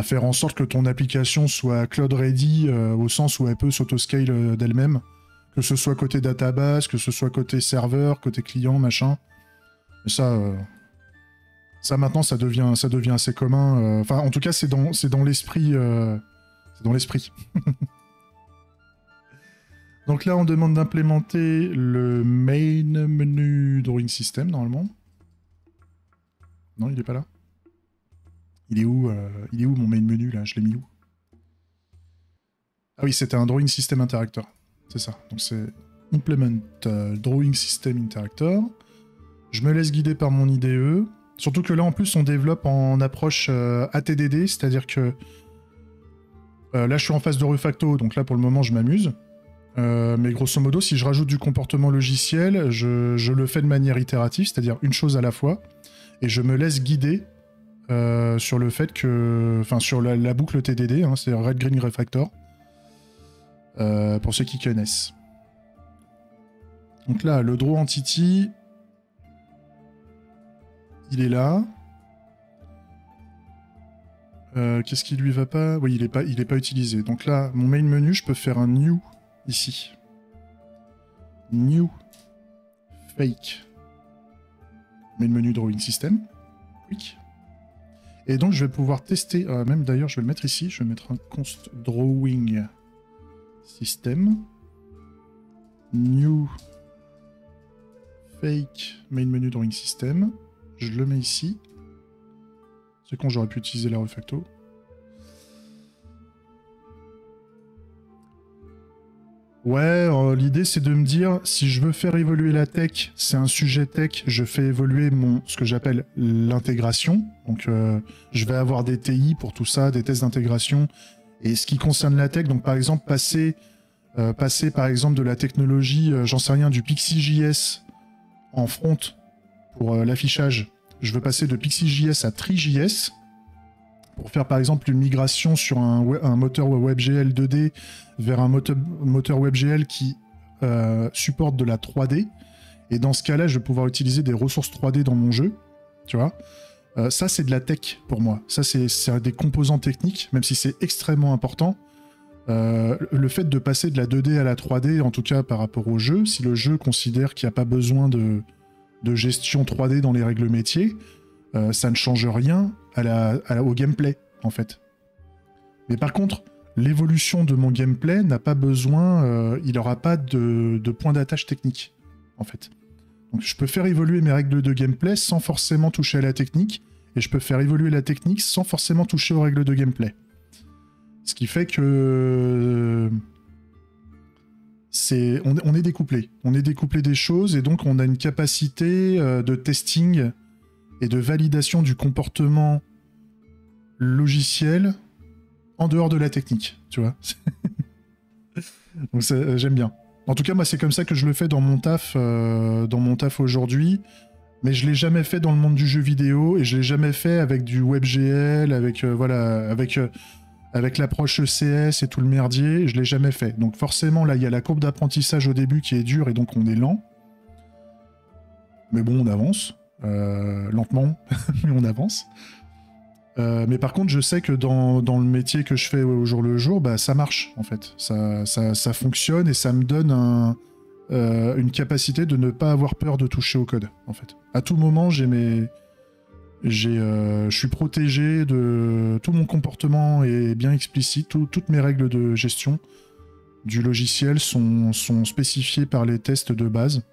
faire en sorte que ton application soit cloud ready, au sens où elle peut s'autoscale d'elle-même, Que ce soit côté database, que ce soit côté serveur, côté client, machin. Mais ça maintenant, ça devient assez commun. Enfin, en tout cas, c'est dans l'esprit. C'est dans l'esprit. Donc là, on demande d'implémenter le main menu drawing system, normalement. Non, il est pas là. Il est où mon main menu, là? Je l'ai mis où? Ah oui, c'était un drawing system interactor. C'est ça. Donc c'est implement drawing system interactor. Je me laisse guider par mon IDE. Surtout que là, en plus, on développe en approche ATDD, c'est-à-dire que là, je suis en phase de refacto, donc là, pour le moment, je m'amuse. Mais grosso modo, si je rajoute du comportement logiciel, je le fais de manière itérative, c'est-à-dire une chose à la fois, et je me laisse guider sur le fait que... Enfin, sur la boucle TDD, hein, c'est Red Green Refactor, pour ceux qui connaissent. Donc là, le draw entity, il est là. Qu'est-ce qui lui va pas? Oui, il est pas utilisé. Donc là, mon main menu, je peux faire un new ici. New fake main menu drawing system. Quick. Et donc je vais pouvoir tester, même d'ailleurs je vais le mettre ici, je vais mettre un const drawing system. New fake main menu drawing system. Je le mets ici. C'est quand j'aurais pu utiliser la refacto. Ouais, l'idée c'est de me dire, si je veux faire évoluer la tech, c'est un sujet tech, je fais évoluer ce que j'appelle l'intégration. Donc je vais avoir des TI pour tout ça, des tests d'intégration. Et ce qui concerne la tech, donc par exemple passer par exemple de la technologie, j'en sais rien, du PixieJS en front pour l'affichage. Je veux passer de PixieJS à TreeJS pour faire par exemple une migration sur un moteur WebGL 2D vers un moteur WebGL qui supporte de la 3D. Et dans ce cas-là, je vais pouvoir utiliser des ressources 3D dans mon jeu. Tu vois, ça, c'est de la tech pour moi. Ça, c'est des composants techniques, même si c'est extrêmement important. Le fait de passer de la 2D à la 3D, en tout cas par rapport au jeu, si le jeu considère qu'il n'y a pas besoin de gestion 3D dans les règles métiers, ça ne change rien au gameplay, en fait. Mais par contre, l'évolution de mon gameplay n'a pas besoin... il n'aura pas de point d'attache technique, en fait. Donc je peux faire évoluer mes règles de gameplay sans forcément toucher à la technique, et je peux faire évoluer la technique sans forcément toucher aux règles de gameplay. Ce qui fait que... on est découplé. On est découplé des choses, et donc on a une capacité de testing et de validation du comportement logiciel en dehors de la technique, tu vois. Donc j'aime bien. En tout cas, moi, c'est comme ça que je le fais dans mon taf aujourd'hui, mais je l'ai jamais fait dans le monde du jeu vidéo, et je l'ai jamais fait avec du WebGL, avec l'approche ECS et tout le merdier, je l'ai jamais fait. Donc forcément, là, il y a la courbe d'apprentissage au début qui est dure, et donc on est lent. Mais bon, on avance. Lentement, mais on avance. Mais par contre, je sais que dans le métier que je fais au jour le jour, bah, ça marche, en fait. Ça fonctionne, et ça me donne une capacité de ne pas avoir peur de toucher au code, en fait. À tout moment, je suis protégé de... Tout mon comportement est bien explicite, toutes mes règles de gestion du logiciel sont spécifiées par les tests de base.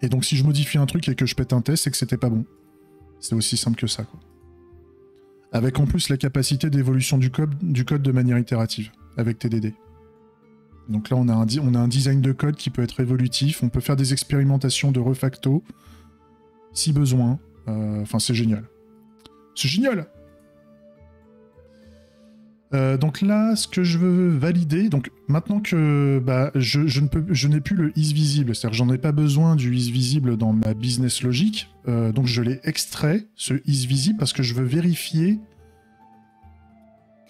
Et donc si je modifie un truc et que je pète un test, c'est que c'était pas bon. C'est aussi simple que ça, quoi. Avec en plus la capacité d'évolution du code de manière itérative, avec TDD. Donc là, on a un design de code qui peut être évolutif, on peut faire des expérimentations de refacto, si besoin. Enfin, c'est génial. C'est génial! Donc là, ce que je veux valider, donc maintenant que je n'ai plus le isVisible, c'est-à-dire que j'en ai pas besoin du isVisible dans ma business logic, donc je l'ai extrait, ce isVisible, parce que je veux vérifier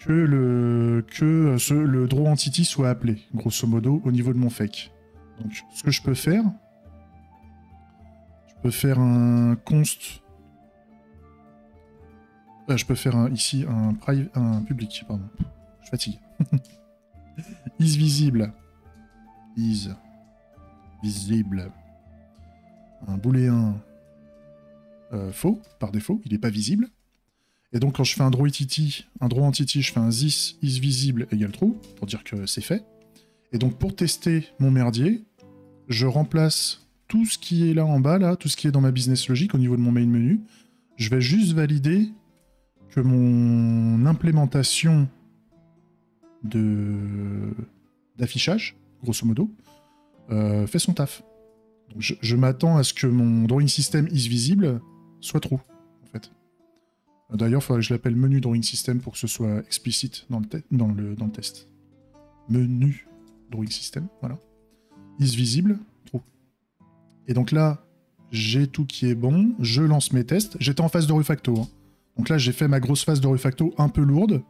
que le draw entity soit appelé, grosso modo, au niveau de mon fake. Donc ce que je peux faire un const... je peux faire ici un public, pardon. Je fatigue. Is visible. Is visible. Un booléen faux, par défaut, il n'est pas visible. Et donc quand je fais un draw entity, je fais un this is visible égale true, pour dire que c'est fait. Et donc pour tester mon merdier, je remplace tout ce qui est là en bas, là, tout ce qui est dans ma business logic au niveau de mon main menu. Je vais juste valider que mon implémentation d'affichage, grosso modo, fait son taf. Donc je m'attends à ce que mon drawing system is visible soit true, en fait. D'ailleurs, il faudrait que je l'appelle menu drawing system pour que ce soit explicite dans le test. Menu drawing system, voilà. Is visible, true. Et donc là, j'ai tout qui est bon, je lance mes tests. J'étais en phase de refacto, hein. Donc là, j'ai fait ma grosse phase de refacto un peu lourde.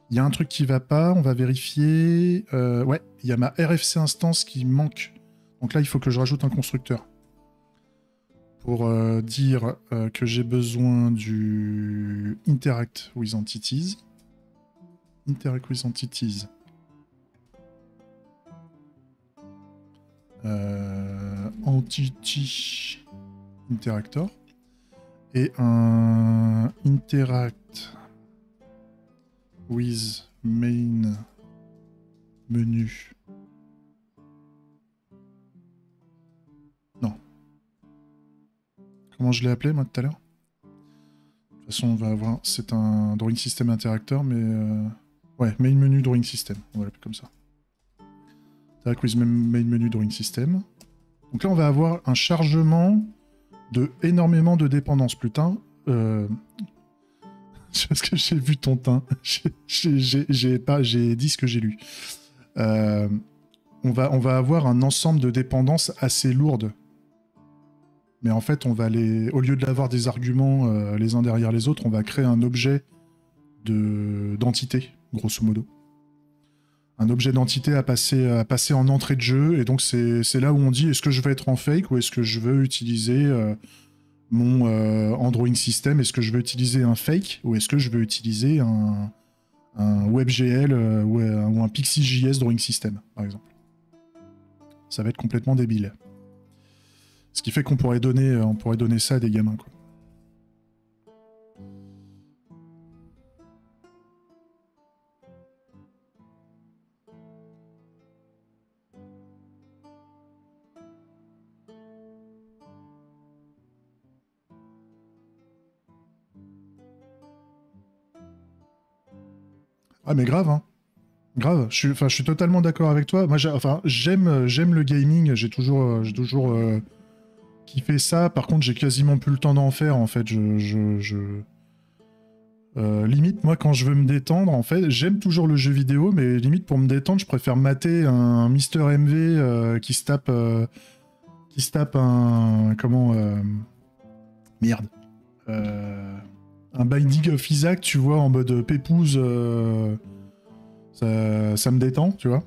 Il y a un truc qui va pas, on va vérifier. Ouais, il y a ma RFC instance qui manque. Donc là, il faut que je rajoute un constructeur. Pour dire que j'ai besoin du interact with entities. Interact with entities. Entity interactor. Et un interact with main menu. Non. Comment je l'ai appelé moi tout à l'heure? De toute façon, on va avoir. C'est un drawing system interactor, mais ouais, main menu drawing system. On va l'appeler comme ça. Interact with main menu drawing system. Donc là, on va avoir un chargement de énormément de dépendances. Putain. Parce que j'ai vu ton teint. J'ai dit ce que j'ai lu. On va avoir un ensemble de dépendances assez lourdes. Mais en fait, on va au lieu d'avoir des arguments les uns derrière les autres, on va créer un objet d'entité, grosso modo. Un objet d'entité à passer en entrée de jeu. Et donc, c'est là où on dit, est-ce que je veux être en fake ou est-ce que je veux utiliser mon drawing system? Est-ce que je veux utiliser un fake ou est-ce que je veux utiliser un WebGL ou un PixieJS drawing system, par exemple? Ça va être complètement débile. Ce qui fait qu'on pourrait donner ça à des gamins, quoi. Ah mais grave, hein. Grave. Je suis totalement d'accord avec toi. Moi, j'aime le gaming. J'ai toujours kiffé ça. Par contre, j'ai quasiment plus le temps d'en faire. En fait, limite, moi, quand je veux me détendre, en fait, j'aime toujours le jeu vidéo, mais limite pour me détendre, je préfère mater un Mister MV qui se tape un merde. Un Binding of Isaac, tu vois, en mode pépouze, ça me détend, tu vois.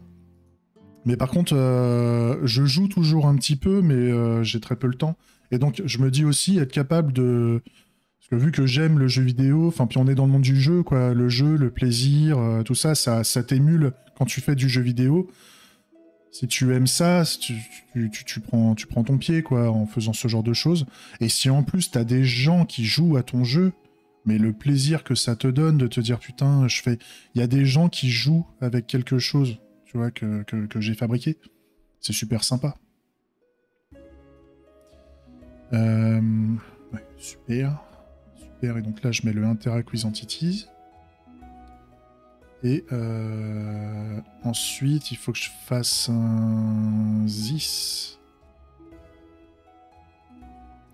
Mais par contre, je joue toujours un petit peu, mais j'ai très peu le temps. Et donc, je me dis aussi être capable de... Parce que vu que j'aime le jeu vidéo, enfin, puis on est dans le monde du jeu, quoi, le jeu, le plaisir, tout ça, ça t'émule quand tu fais du jeu vidéo. Si tu aimes ça, tu prends ton pied, quoi, en faisant ce genre de choses. Et si en plus, t'as des gens qui jouent à ton jeu, mais le plaisir que ça te donne de te dire, putain, il y a des gens qui jouent avec quelque chose, tu vois, que j'ai fabriqué. C'est super sympa. Ouais, super. Super, et donc là, je mets le interact with entities. Et ensuite, il faut que je fasse un this.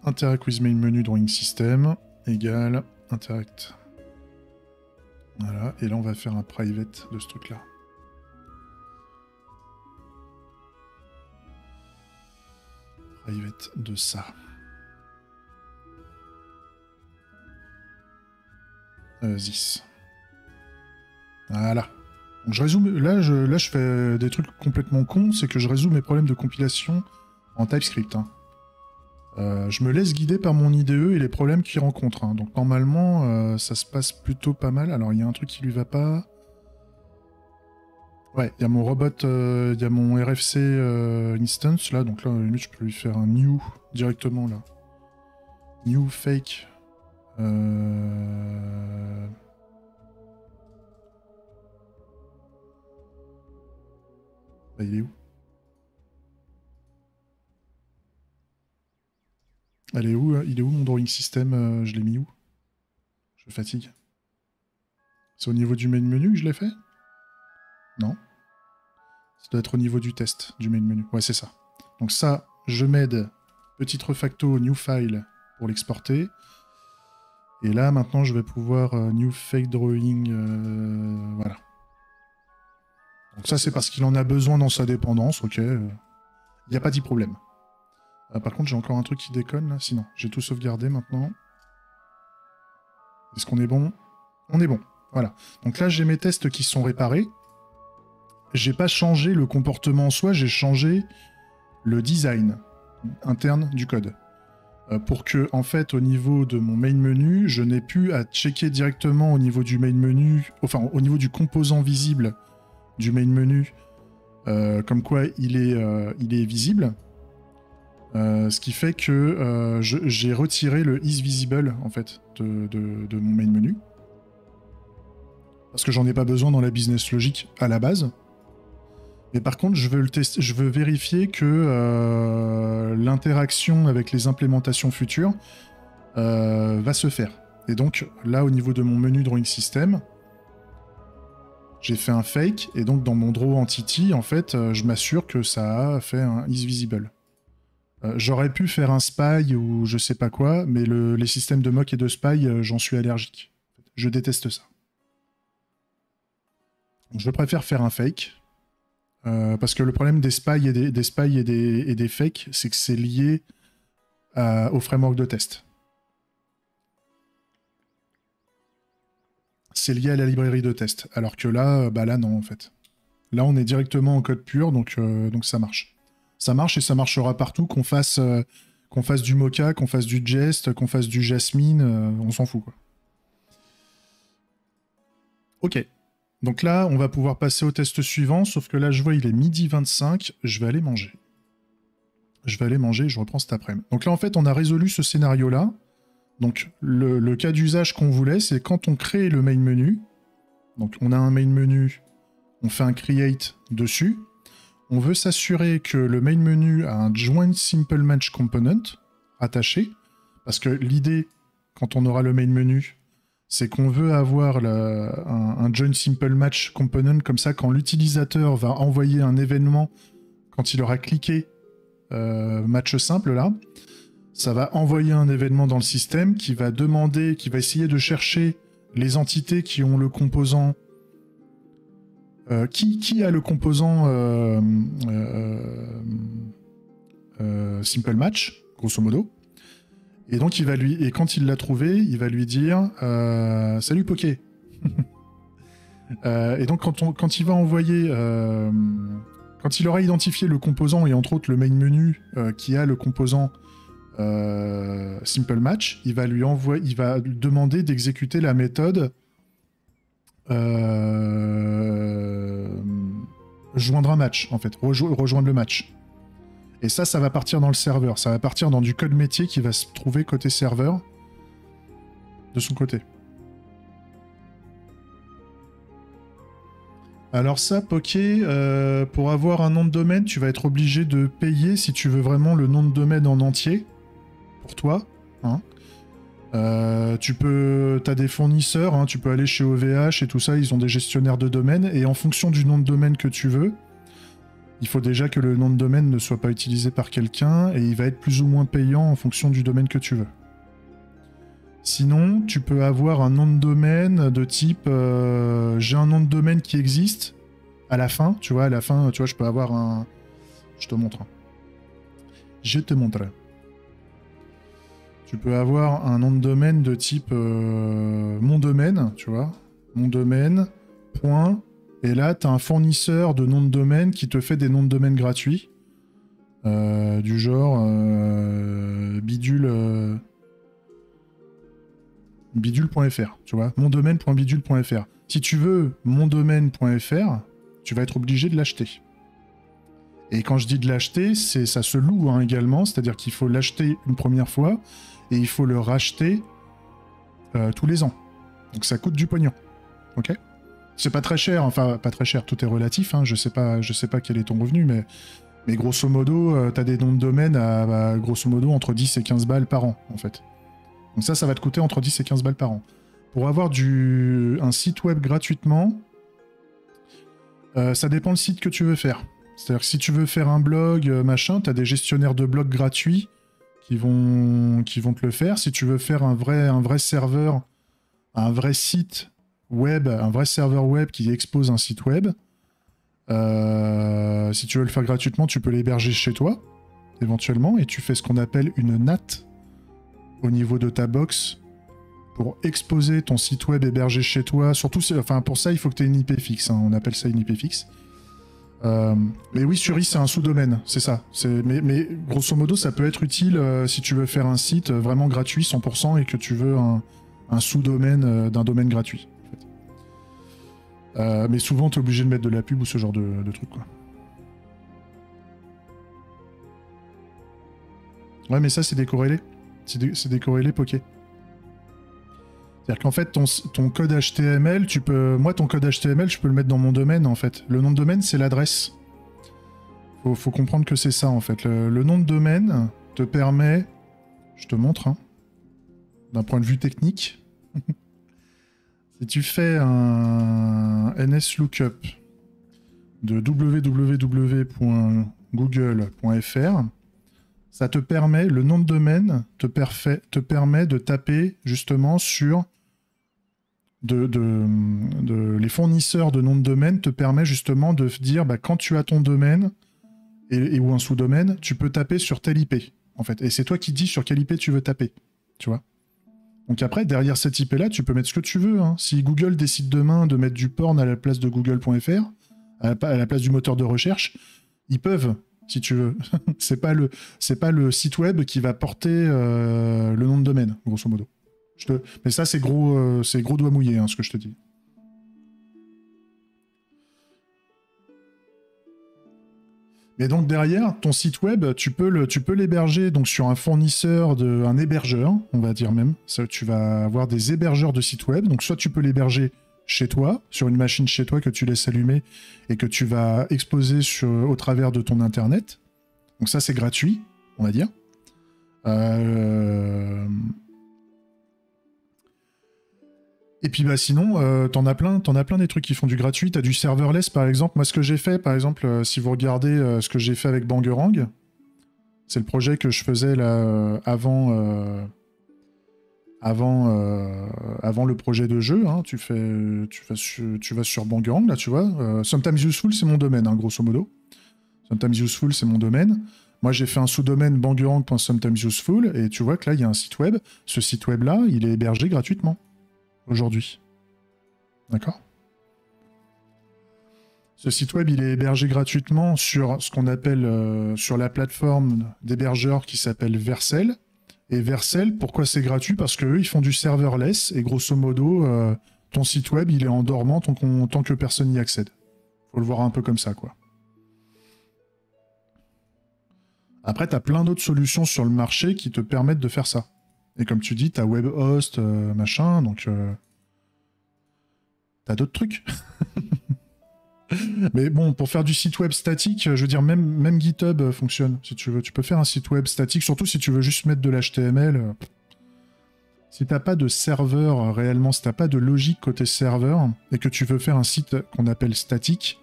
Interact with main menu drawing system égale interact. Voilà, et là, on va faire un private de ce truc-là. Private de ça. This. Voilà. Donc je résume. Là, je fais des trucs complètement cons, c'est que je résous mes problèmes de compilation en TypeScript. Hein. Je me laisse guider par mon IDE et les problèmes qu'il rencontre. Hein. Donc normalement, ça se passe plutôt pas mal. Alors il y a un truc qui lui va pas. Ouais, il y a mon robot, il y a mon RFC instance là, donc là, à la limite, je peux lui faire un new directement là. New fake. Bah, il est où? Elle est où? Il est où mon drawing system? Je l'ai mis où? Je fatigue. C'est au niveau du main menu que je l'ai fait? Non. Ça doit être au niveau du test, du main menu. Ouais, c'est ça. Donc ça, je m'aide. Petite refacto, new file pour l'exporter. Et là, maintenant, je vais pouvoir new fake drawing. Voilà. Donc ça, c'est parce qu'il en a besoin dans sa dépendance, ok. Il n'y a pas 10 problèmes. Par contre, j'ai encore un truc qui déconne, là. Sinon, j'ai tout sauvegardé maintenant. Est-ce qu'on est bon? On est bon. Voilà. Donc là, j'ai mes tests qui sont réparés. J'ai pas changé le comportement en soi, j'ai changé le design interne du code. Pour que, en fait, au niveau de mon main menu, je n'ai plus à checker directement au niveau du main menu, enfin, au niveau du composant visible du main menu, comme quoi il est visible. Ce qui fait que j'ai retiré le is visible, en fait, de mon main menu. Parce que j'en ai pas besoin dans la business logic à la base. Mais par contre, je veux vérifier que l'interaction avec les implémentations futures va se faire. Et donc, là, au niveau de mon menu Drawing System, j'ai fait un fake, et donc dans mon draw entity, en fait, je m'assure que ça a fait un is visible. J'aurais pu faire un spy ou je sais pas quoi, mais les systèmes de mock et de spy, j'en suis allergique. Je déteste ça. Donc, je préfère faire un fake. Parce que le problème des spies et des fakes, c'est que c'est lié au framework de test. C'est lié à la librairie de test. Alors que là, bah là non en fait. Là on est directement en code pur, donc ça marche. Ça marche et ça marchera partout, qu'on fasse du Mocha, qu'on fasse du Jest, qu'on fasse du Jasmine, on s'en fout quoi. Ok. Donc là, on va pouvoir passer au test suivant, sauf que là, je vois, il est midi 25, je vais aller manger. Je reprends cet après-midi. Donc là, en fait, on a résolu ce scénario-là. Donc, le cas d'usage qu'on voulait, c'est quand on crée le main menu. Donc, on a un main menu, on fait un create dessus. On veut s'assurer que le main menu a un join simple match component attaché. Parce que l'idée, quand on aura le main menu, c'est qu'on veut avoir un join simple match component, comme ça, quand l'utilisateur va envoyer un événement, quand il aura cliqué match simple, là, ça va envoyer un événement dans le système qui va demander, qui va essayer de chercher les entités qui ont le composant... qui a le composant simple match, grosso modo. Et donc, et quand il l'a trouvé, il va lui dire salut Poké. Et donc, quand il va envoyer, quand il aura identifié le composant et entre autres le main menu qui a le composant simple match, il va lui demander d'exécuter la méthode joindre un match, en fait, rejoindre le match. Et ça va partir dans le serveur. Ça va partir dans du code métier qui va se trouver côté serveur, de son côté. Alors ça, Poké, pour avoir un nom de domaine, tu vas être obligé de payer si tu veux vraiment le nom de domaine en entier, pour toi. Hein. T'as des fournisseurs, hein, tu peux aller chez OVH et tout ça, ils ont des gestionnaires de domaine, et en fonction du nom de domaine que tu veux, il faut déjà que le nom de domaine ne soit pas utilisé par quelqu'un, et il va être plus ou moins payant en fonction du domaine que tu veux. Sinon, tu peux avoir un nom de domaine de type j'ai un nom de domaine qui existe à la fin, tu vois, je peux avoir un... Je te montre. Je te montre. Tu peux avoir un nom de domaine de type mon domaine, tu vois, mon domaine, point... Et là, tu as un fournisseur de noms de domaine qui te fait des noms de domaine gratuits. Du genre bidule... bidule.fr, tu vois, mondomaine.bidule.fr. Si tu veux mondomaine.fr, tu vas être obligé de l'acheter. Et quand je dis de l'acheter, ça se loue hein, également, c'est-à-dire qu'il faut l'acheter une première fois et il faut le racheter tous les ans. Donc ça coûte du pognon. Ok ? C'est pas très cher, enfin pas très cher, tout est relatif, hein, je sais pas quel est ton revenu, mais grosso modo, t'as des noms de domaine à grosso modo entre 10 et 15 balles par an, en fait. Donc ça va te coûter entre 10 et 15 balles par an. Pour avoir un site web gratuitement, ça dépend le site que tu veux faire. C'est-à-dire que si tu veux faire un blog, machin, t'as des gestionnaires de blogs gratuits qui vont te le faire. Si tu veux faire un vrai serveur, un vrai site web, un vrai serveur web qui expose un site web, si tu veux le faire gratuitement, tu peux l'héberger chez toi, éventuellement, et tu fais ce qu'on appelle une NAT au niveau de ta box pour exposer ton site web hébergé chez toi. Surtout, enfin, pour ça, il faut que tu aies une IP fixe. Hein, on appelle ça une IP fixe. Mais oui, Suri, c'est un sous-domaine, c'est ça. Mais grosso modo, ça peut être utile si tu veux faire un site vraiment gratuit, 100%, et que tu veux un sous-domaine d'un domaine gratuit. En fait. Mais souvent, tu es obligé de mettre de la pub ou ce genre de truc, quoi. Ouais, mais ça, c'est décorrélé. C'est décorrélé, Poké. C'est-à-dire qu'en fait, ton code HTML, moi, ton code HTML, je peux le mettre dans mon domaine, en fait. Le nom de domaine, c'est l'adresse. Faut comprendre que c'est ça, en fait. Le nom de domaine te permet... Je te montre, hein, d'un point de vue technique. Si tu fais un NSLOOKUP de www.google.fr, ça te permet, le nom de domaine te permet de taper justement sur les fournisseurs de noms de domaine te permet justement de dire quand tu as ton domaine ou un sous-domaine, tu peux taper sur telle IP en fait. Et c'est toi qui dis sur quelle IP tu veux taper, tu vois. Donc après, derrière cette IP là, tu peux mettre ce que tu veux. Hein. Si Google décide demain de mettre du porn à la place de google.fr, à la place du moteur de recherche, ils peuvent. Si tu veux. c'est pas le site web qui va porter le nom de domaine, grosso modo. Mais ça, c'est gros doigt mouillé, hein, ce que je te dis. Mais donc derrière, ton site web, tu peux l'héberger donc sur un fournisseur, un hébergeur, on va dire même. Ça, tu vas avoir des hébergeurs de sites web. Donc soit tu peux l'héberger chez toi, sur une machine chez toi que tu laisses allumer et que tu vas exposer au travers de ton internet. Donc ça, c'est gratuit, on va dire. Et puis sinon, t'en as plein des trucs qui font du gratuit. T'as du serverless, par exemple. Moi, ce que j'ai fait, par exemple, si vous regardez ce que j'ai fait avec Bangerang, c'est le projet que je faisais là avant le projet de jeu. Hein. Tu vas sur Bangerang, là, tu vois. Sometimes Useful, c'est mon domaine, hein, grosso modo. Sometimes Useful, c'est mon domaine. Moi, j'ai fait un sous-domaine bangerang.sometimesuseful, et tu vois que là, il y a un site web. Ce site web-là, il est hébergé gratuitement, aujourd'hui. D'accord ? Ce site web, il est hébergé gratuitement sur ce qu'on appelle, sur la plateforme d'hébergeur qui s'appelle Vercel. Et Vercel, pourquoi c'est gratuit ? Parce qu'eux, ils font du serverless, et grosso modo, ton site web, il est en dormant tant que personne n'y accède. Faut le voir un peu comme ça, quoi. Après, tu as plein d'autres solutions sur le marché qui te permettent de faire ça. Et comme tu dis, tu as WebHost, machin, donc... tu as d'autres trucs. Mais bon, pour faire du site web statique, je veux dire, même GitHub fonctionne, si tu veux. Tu peux faire un site web statique, surtout si tu veux juste mettre de l'HTML. Si t'as pas de serveur réellement, si t'as pas de logique côté serveur, et que tu veux faire un site qu'on appelle statique,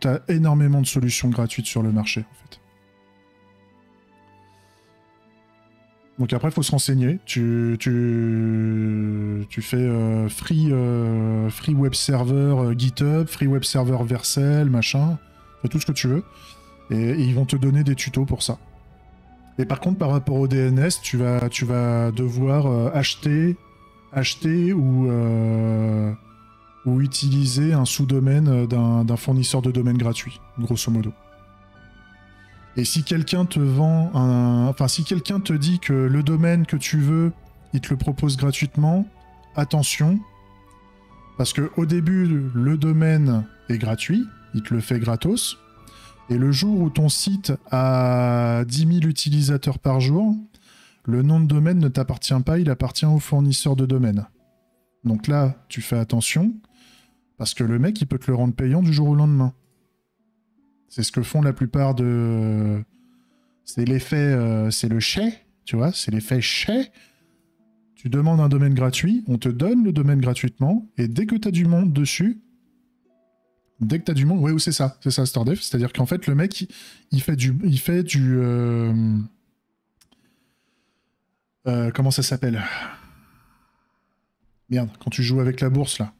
t'as énormément de solutions gratuites sur le marché, en fait. Donc après, il faut se renseigner. Tu fais free web server GitHub, free web server Vercel, machin. Fais tout ce que tu veux. Et ils vont te donner des tutos pour ça. Et par contre, par rapport au DNS, tu vas devoir acheter ou utiliser un sous-domaine d'un fournisseur de domaine gratuit, grosso modo. Et si quelqu'un te vend si quelqu'un te dit que le domaine que tu veux, il te le propose gratuitement, attention, parce que au début, le domaine est gratuit, il te le fait gratos. Et le jour où ton site a 10 000 utilisateurs par jour, le nom de domaine ne t'appartient pas, il appartient au fournisseur de domaine. Donc là, tu fais attention, parce que le mec, il peut te le rendre payant du jour au lendemain. C'est ce que font la plupart de... C'est l'effet... c'est le chais, tu vois, c'est l'effet chais. Tu demandes un domaine gratuit, on te donne le domaine gratuitement, et dès que tu as du monde dessus, ouais, c'est ça, StoreDev. C'est-à-dire qu'en fait, le mec, il fait du comment ça s'appelle? Merde, quand tu joues avec la bourse, là.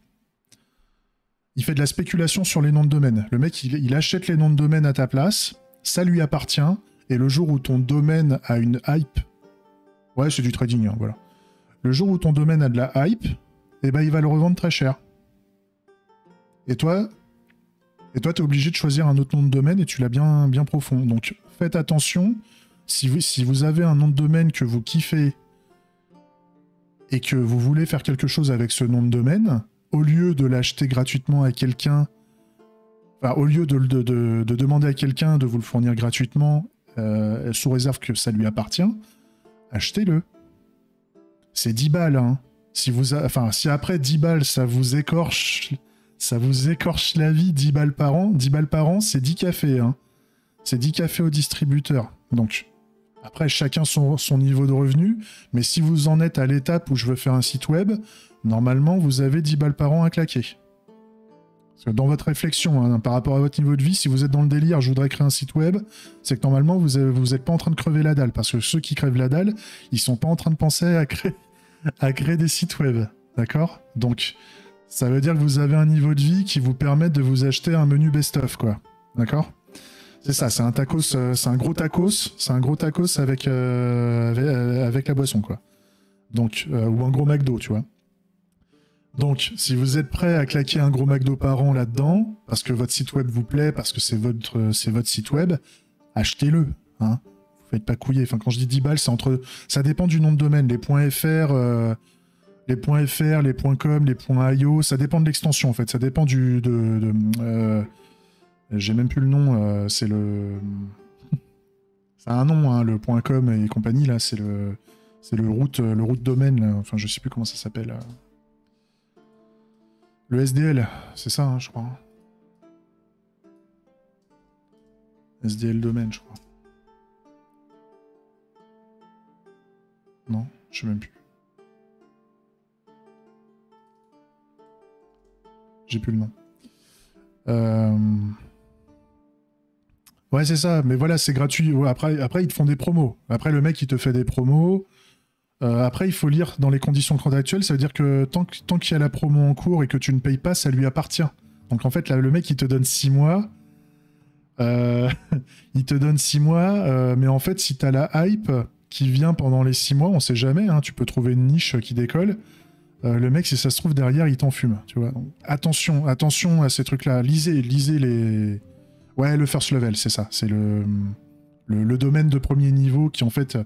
Il fait de la spéculation sur les noms de domaine. Le mec, il achète les noms de domaine à ta place, ça lui appartient, et le jour où ton domaine a une hype... Ouais, c'est du trading, hein, voilà. Le jour où ton domaine a de la hype, eh ben, il va le revendre très cher. Et toi, t'es obligé de choisir un autre nom de domaine et tu l'as bien, bien profond. Donc, faites attention. Si vous avez un nom de domaine que vous kiffez et que vous voulez faire quelque chose avec ce nom de domaine, au lieu de l'acheter gratuitement à quelqu'un, enfin, au lieu de demander à quelqu'un de vous le fournir gratuitement, sous réserve que ça lui appartient, achetez-le. C'est 10 balles, hein. Si après 10 balles, ça vous écorche la vie, 10 balles par an, c'est 10 cafés, hein. C'est 10 cafés au distributeur. Donc, après, chacun son niveau de revenu, mais si vous en êtes à l'étape où je veux faire un site web, normalement, vous avez 10 balles par an à claquer. Parce que dans votre réflexion, hein, par rapport à votre niveau de vie, si vous êtes dans le délire, je voudrais créer un site web, c'est que normalement, vous n'êtes pas en train de crever la dalle. Parce que ceux qui crèvent la dalle, ils sont pas en train de penser à créer des sites web. D'accord? Donc, ça veut dire que vous avez un niveau de vie qui vous permet de vous acheter un menu best-of, quoi. D'accord? C'est ça, c'est un tacos, c'est un gros tacos avec la boisson, quoi. Donc, ou un gros McDo, tu vois. Donc, si vous êtes prêt à claquer un gros McDo par an là-dedans, parce que votre site web vous plaît, parce que c'est votre site web, achetez-le, hein. Vous faites pas couiller. Enfin, quand je dis 10 balles, ça dépend du nom de domaine. Les .fr, les .com, les .io, ça dépend de l'extension, en fait. Ça dépend j'ai même plus le nom, c'est le... Ça a un nom, hein, le .com et compagnie, là, c'est le route domaine, là. Enfin, je sais plus comment ça s'appelle. Le SDL, c'est ça, hein, je crois. SDL domaine, je crois. Non, je sais même plus. J'ai plus le nom. Ouais, c'est ça, mais voilà, c'est gratuit. Ouais, après, ils te font des promos. Après, le mec, il te fait des promos. Après, il faut lire dans les conditions contractuelles. Ça veut dire que tant qu'il y a la promo en cours et que tu ne payes pas, ça lui appartient. Donc, en fait, là, le mec, il te donne 6 mois. Il te donne 6 mois. Mais en fait, si tu as la hype qui vient pendant les 6 mois, on sait jamais. Hein, tu peux trouver une niche qui décolle. Le mec, si ça se trouve derrière, il t'en fume. Tu vois. Donc, attention à ces trucs-là. Lisez les... Ouais, le first level, c'est ça. C'est le domaine de premier niveau qui, en fait,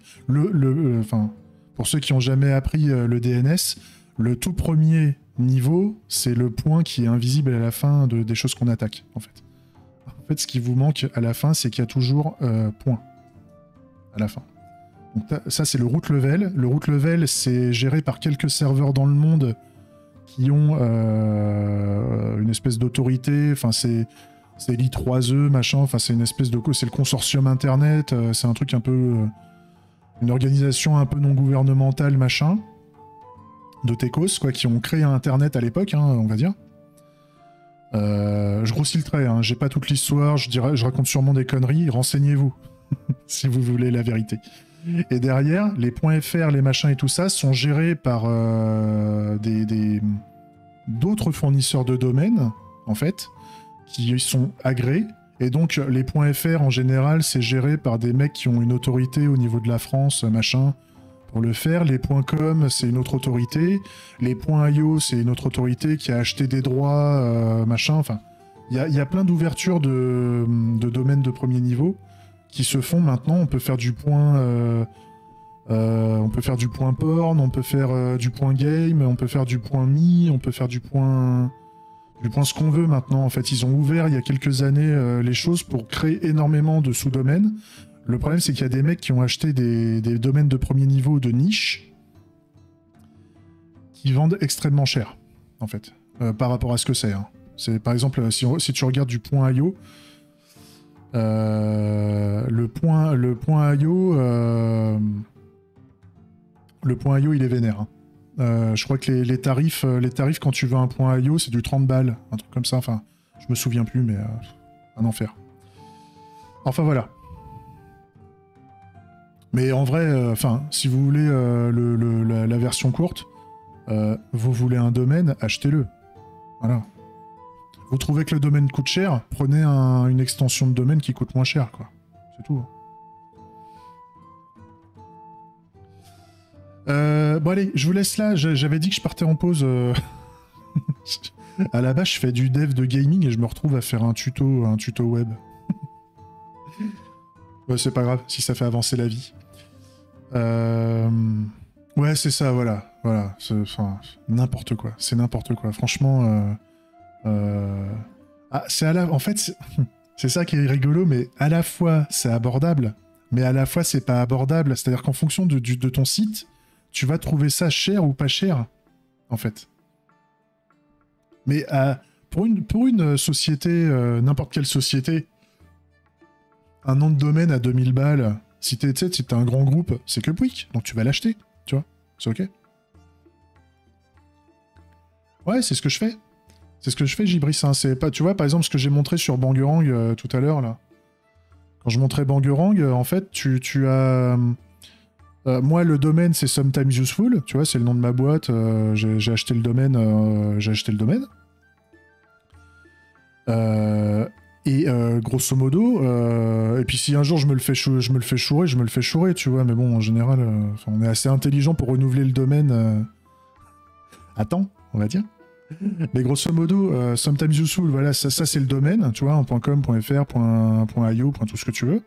pour ceux qui n'ont jamais appris le DNS, le tout premier niveau, c'est le point qui est invisible à la fin des choses qu'on attaque, en fait. En fait, ce qui vous manque à la fin, c'est qu'il y a toujours point à la fin. Donc, ça, c'est le root level. Le root level, c'est géré par quelques serveurs dans le monde qui ont une espèce d'autorité. Enfin, c'est l'I3E, machin. Enfin, c'est une espèce de... C'est le consortium Internet. C'est un truc un peu... une organisation un peu non gouvernementale, machin. De techos, quoi, qui ont créé Internet à l'époque, hein, on va dire. Je grossis le trait, hein, j'ai pas toute l'histoire, je raconte sûrement des conneries. Renseignez-vous, si vous voulez la vérité. Et derrière, les .fr, les machins et tout ça sont gérés par d'autres fournisseurs de domaines, en fait, qui sont agréés. Et donc, les .fr, en général, c'est géré par des mecs qui ont une autorité au niveau de la France, machin, pour le faire. Les .com, c'est une autre autorité. Les .io, c'est une autre autorité qui a acheté des droits, machin. Enfin, il y a plein d'ouvertures de domaines de premier niveau qui se font maintenant. On peut faire du point porn, on peut faire du point game, on peut faire du point me, on peut faire du point Du point ce qu'on veut maintenant. En fait, ils ont ouvert il y a quelques années les choses pour créer énormément de sous-domaines. Le problème, c'est qu'il y a des mecs qui ont acheté des domaines de premier niveau de niche qui vendent extrêmement cher, en fait, par rapport à ce que c'est. Hein. C'est par exemple, si tu regardes du point .io, le point .io, il est vénère. Hein. Je crois que les tarifs quand tu veux un point .io, c'est du 30 balles, un truc comme ça. Enfin, je me souviens plus, mais un enfer. Enfin voilà. Mais en vrai, si vous voulez la version courte, vous voulez un domaine, achetez-le. Voilà. Vous trouvez que le domaine coûte cher, prenez une extension de domaine qui coûte moins cher, quoi. C'est tout. Bon allez, je vous laisse là. J'avais dit que je partais en pause. À la base, je fais du dev de gaming et je me retrouve à faire un tuto web. Ouais, c'est pas grave si ça fait avancer la vie. Ouais, c'est ça, voilà. N'importe quoi. C'est n'importe quoi. Franchement, en fait, c'est ça qui est rigolo, mais à la fois c'est abordable, mais à la fois c'est pas abordable. C'est-à-dire qu'en fonction de ton site, tu vas trouver ça cher ou pas cher, en fait. Mais pour une société, n'importe quelle société, un nom de domaine à 2000 balles, si t'as un grand groupe, c'est que Pouic, donc tu vas l'acheter, tu vois, c'est ok. Ouais, c'est ce que je fais. C'est ce que je fais, Gibris. Hein. C'est pas, tu vois, par exemple, ce que j'ai montré sur Bangerang tout à l'heure, là. Quand je montrais Bangerang, en fait, tu as... moi, le domaine, c'est Sometimes Useful, tu vois, c'est le nom de ma boîte. J'ai acheté le domaine. Grosso modo, et puis si un jour je me le fais chourer, tu vois, mais bon, en général, on est assez intelligent pour renouveler le domaine à temps, on va dire. Mais grosso modo, Sometimes Useful, voilà, ça c'est le domaine, tu vois, en .com, .fr, .io, tout ce que tu veux.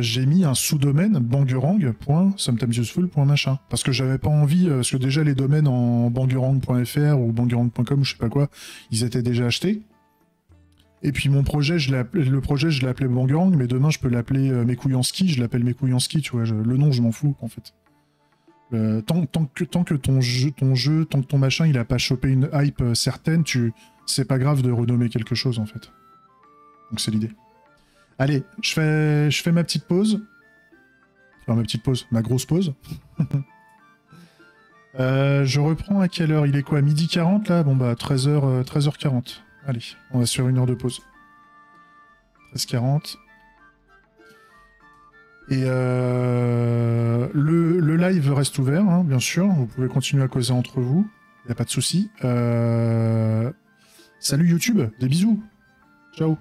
J'ai mis un sous-domaine bangerang.sometimesuseful.machin. Parce que j'avais pas envie, parce que déjà les domaines en bangerang.fr ou bangerang.com ou je sais pas quoi, ils étaient déjà achetés. Et puis mon projet, le projet, je l'ai appelé Bangerang, mais demain je peux l'appeler Mes couilles en ski, je l'appelle Mes couilles en ski, tu vois, le nom je m'en fous en fait. Tant que ton jeu, tant que ton machin il a pas chopé une hype certaine, c'est pas grave de renommer quelque chose en fait. Donc c'est l'idée. Allez, je fais ma petite pause. Enfin, ma grosse pause. Je reprends à quelle heure? Il est quoi? 12h40 là? Bon bah 13h40. Allez, on va sur une heure de pause. 13h40. Et le live reste ouvert, hein, bien sûr. Vous pouvez continuer à causer entre vous. Il n'y a pas de souci. Salut YouTube, des bisous. Ciao.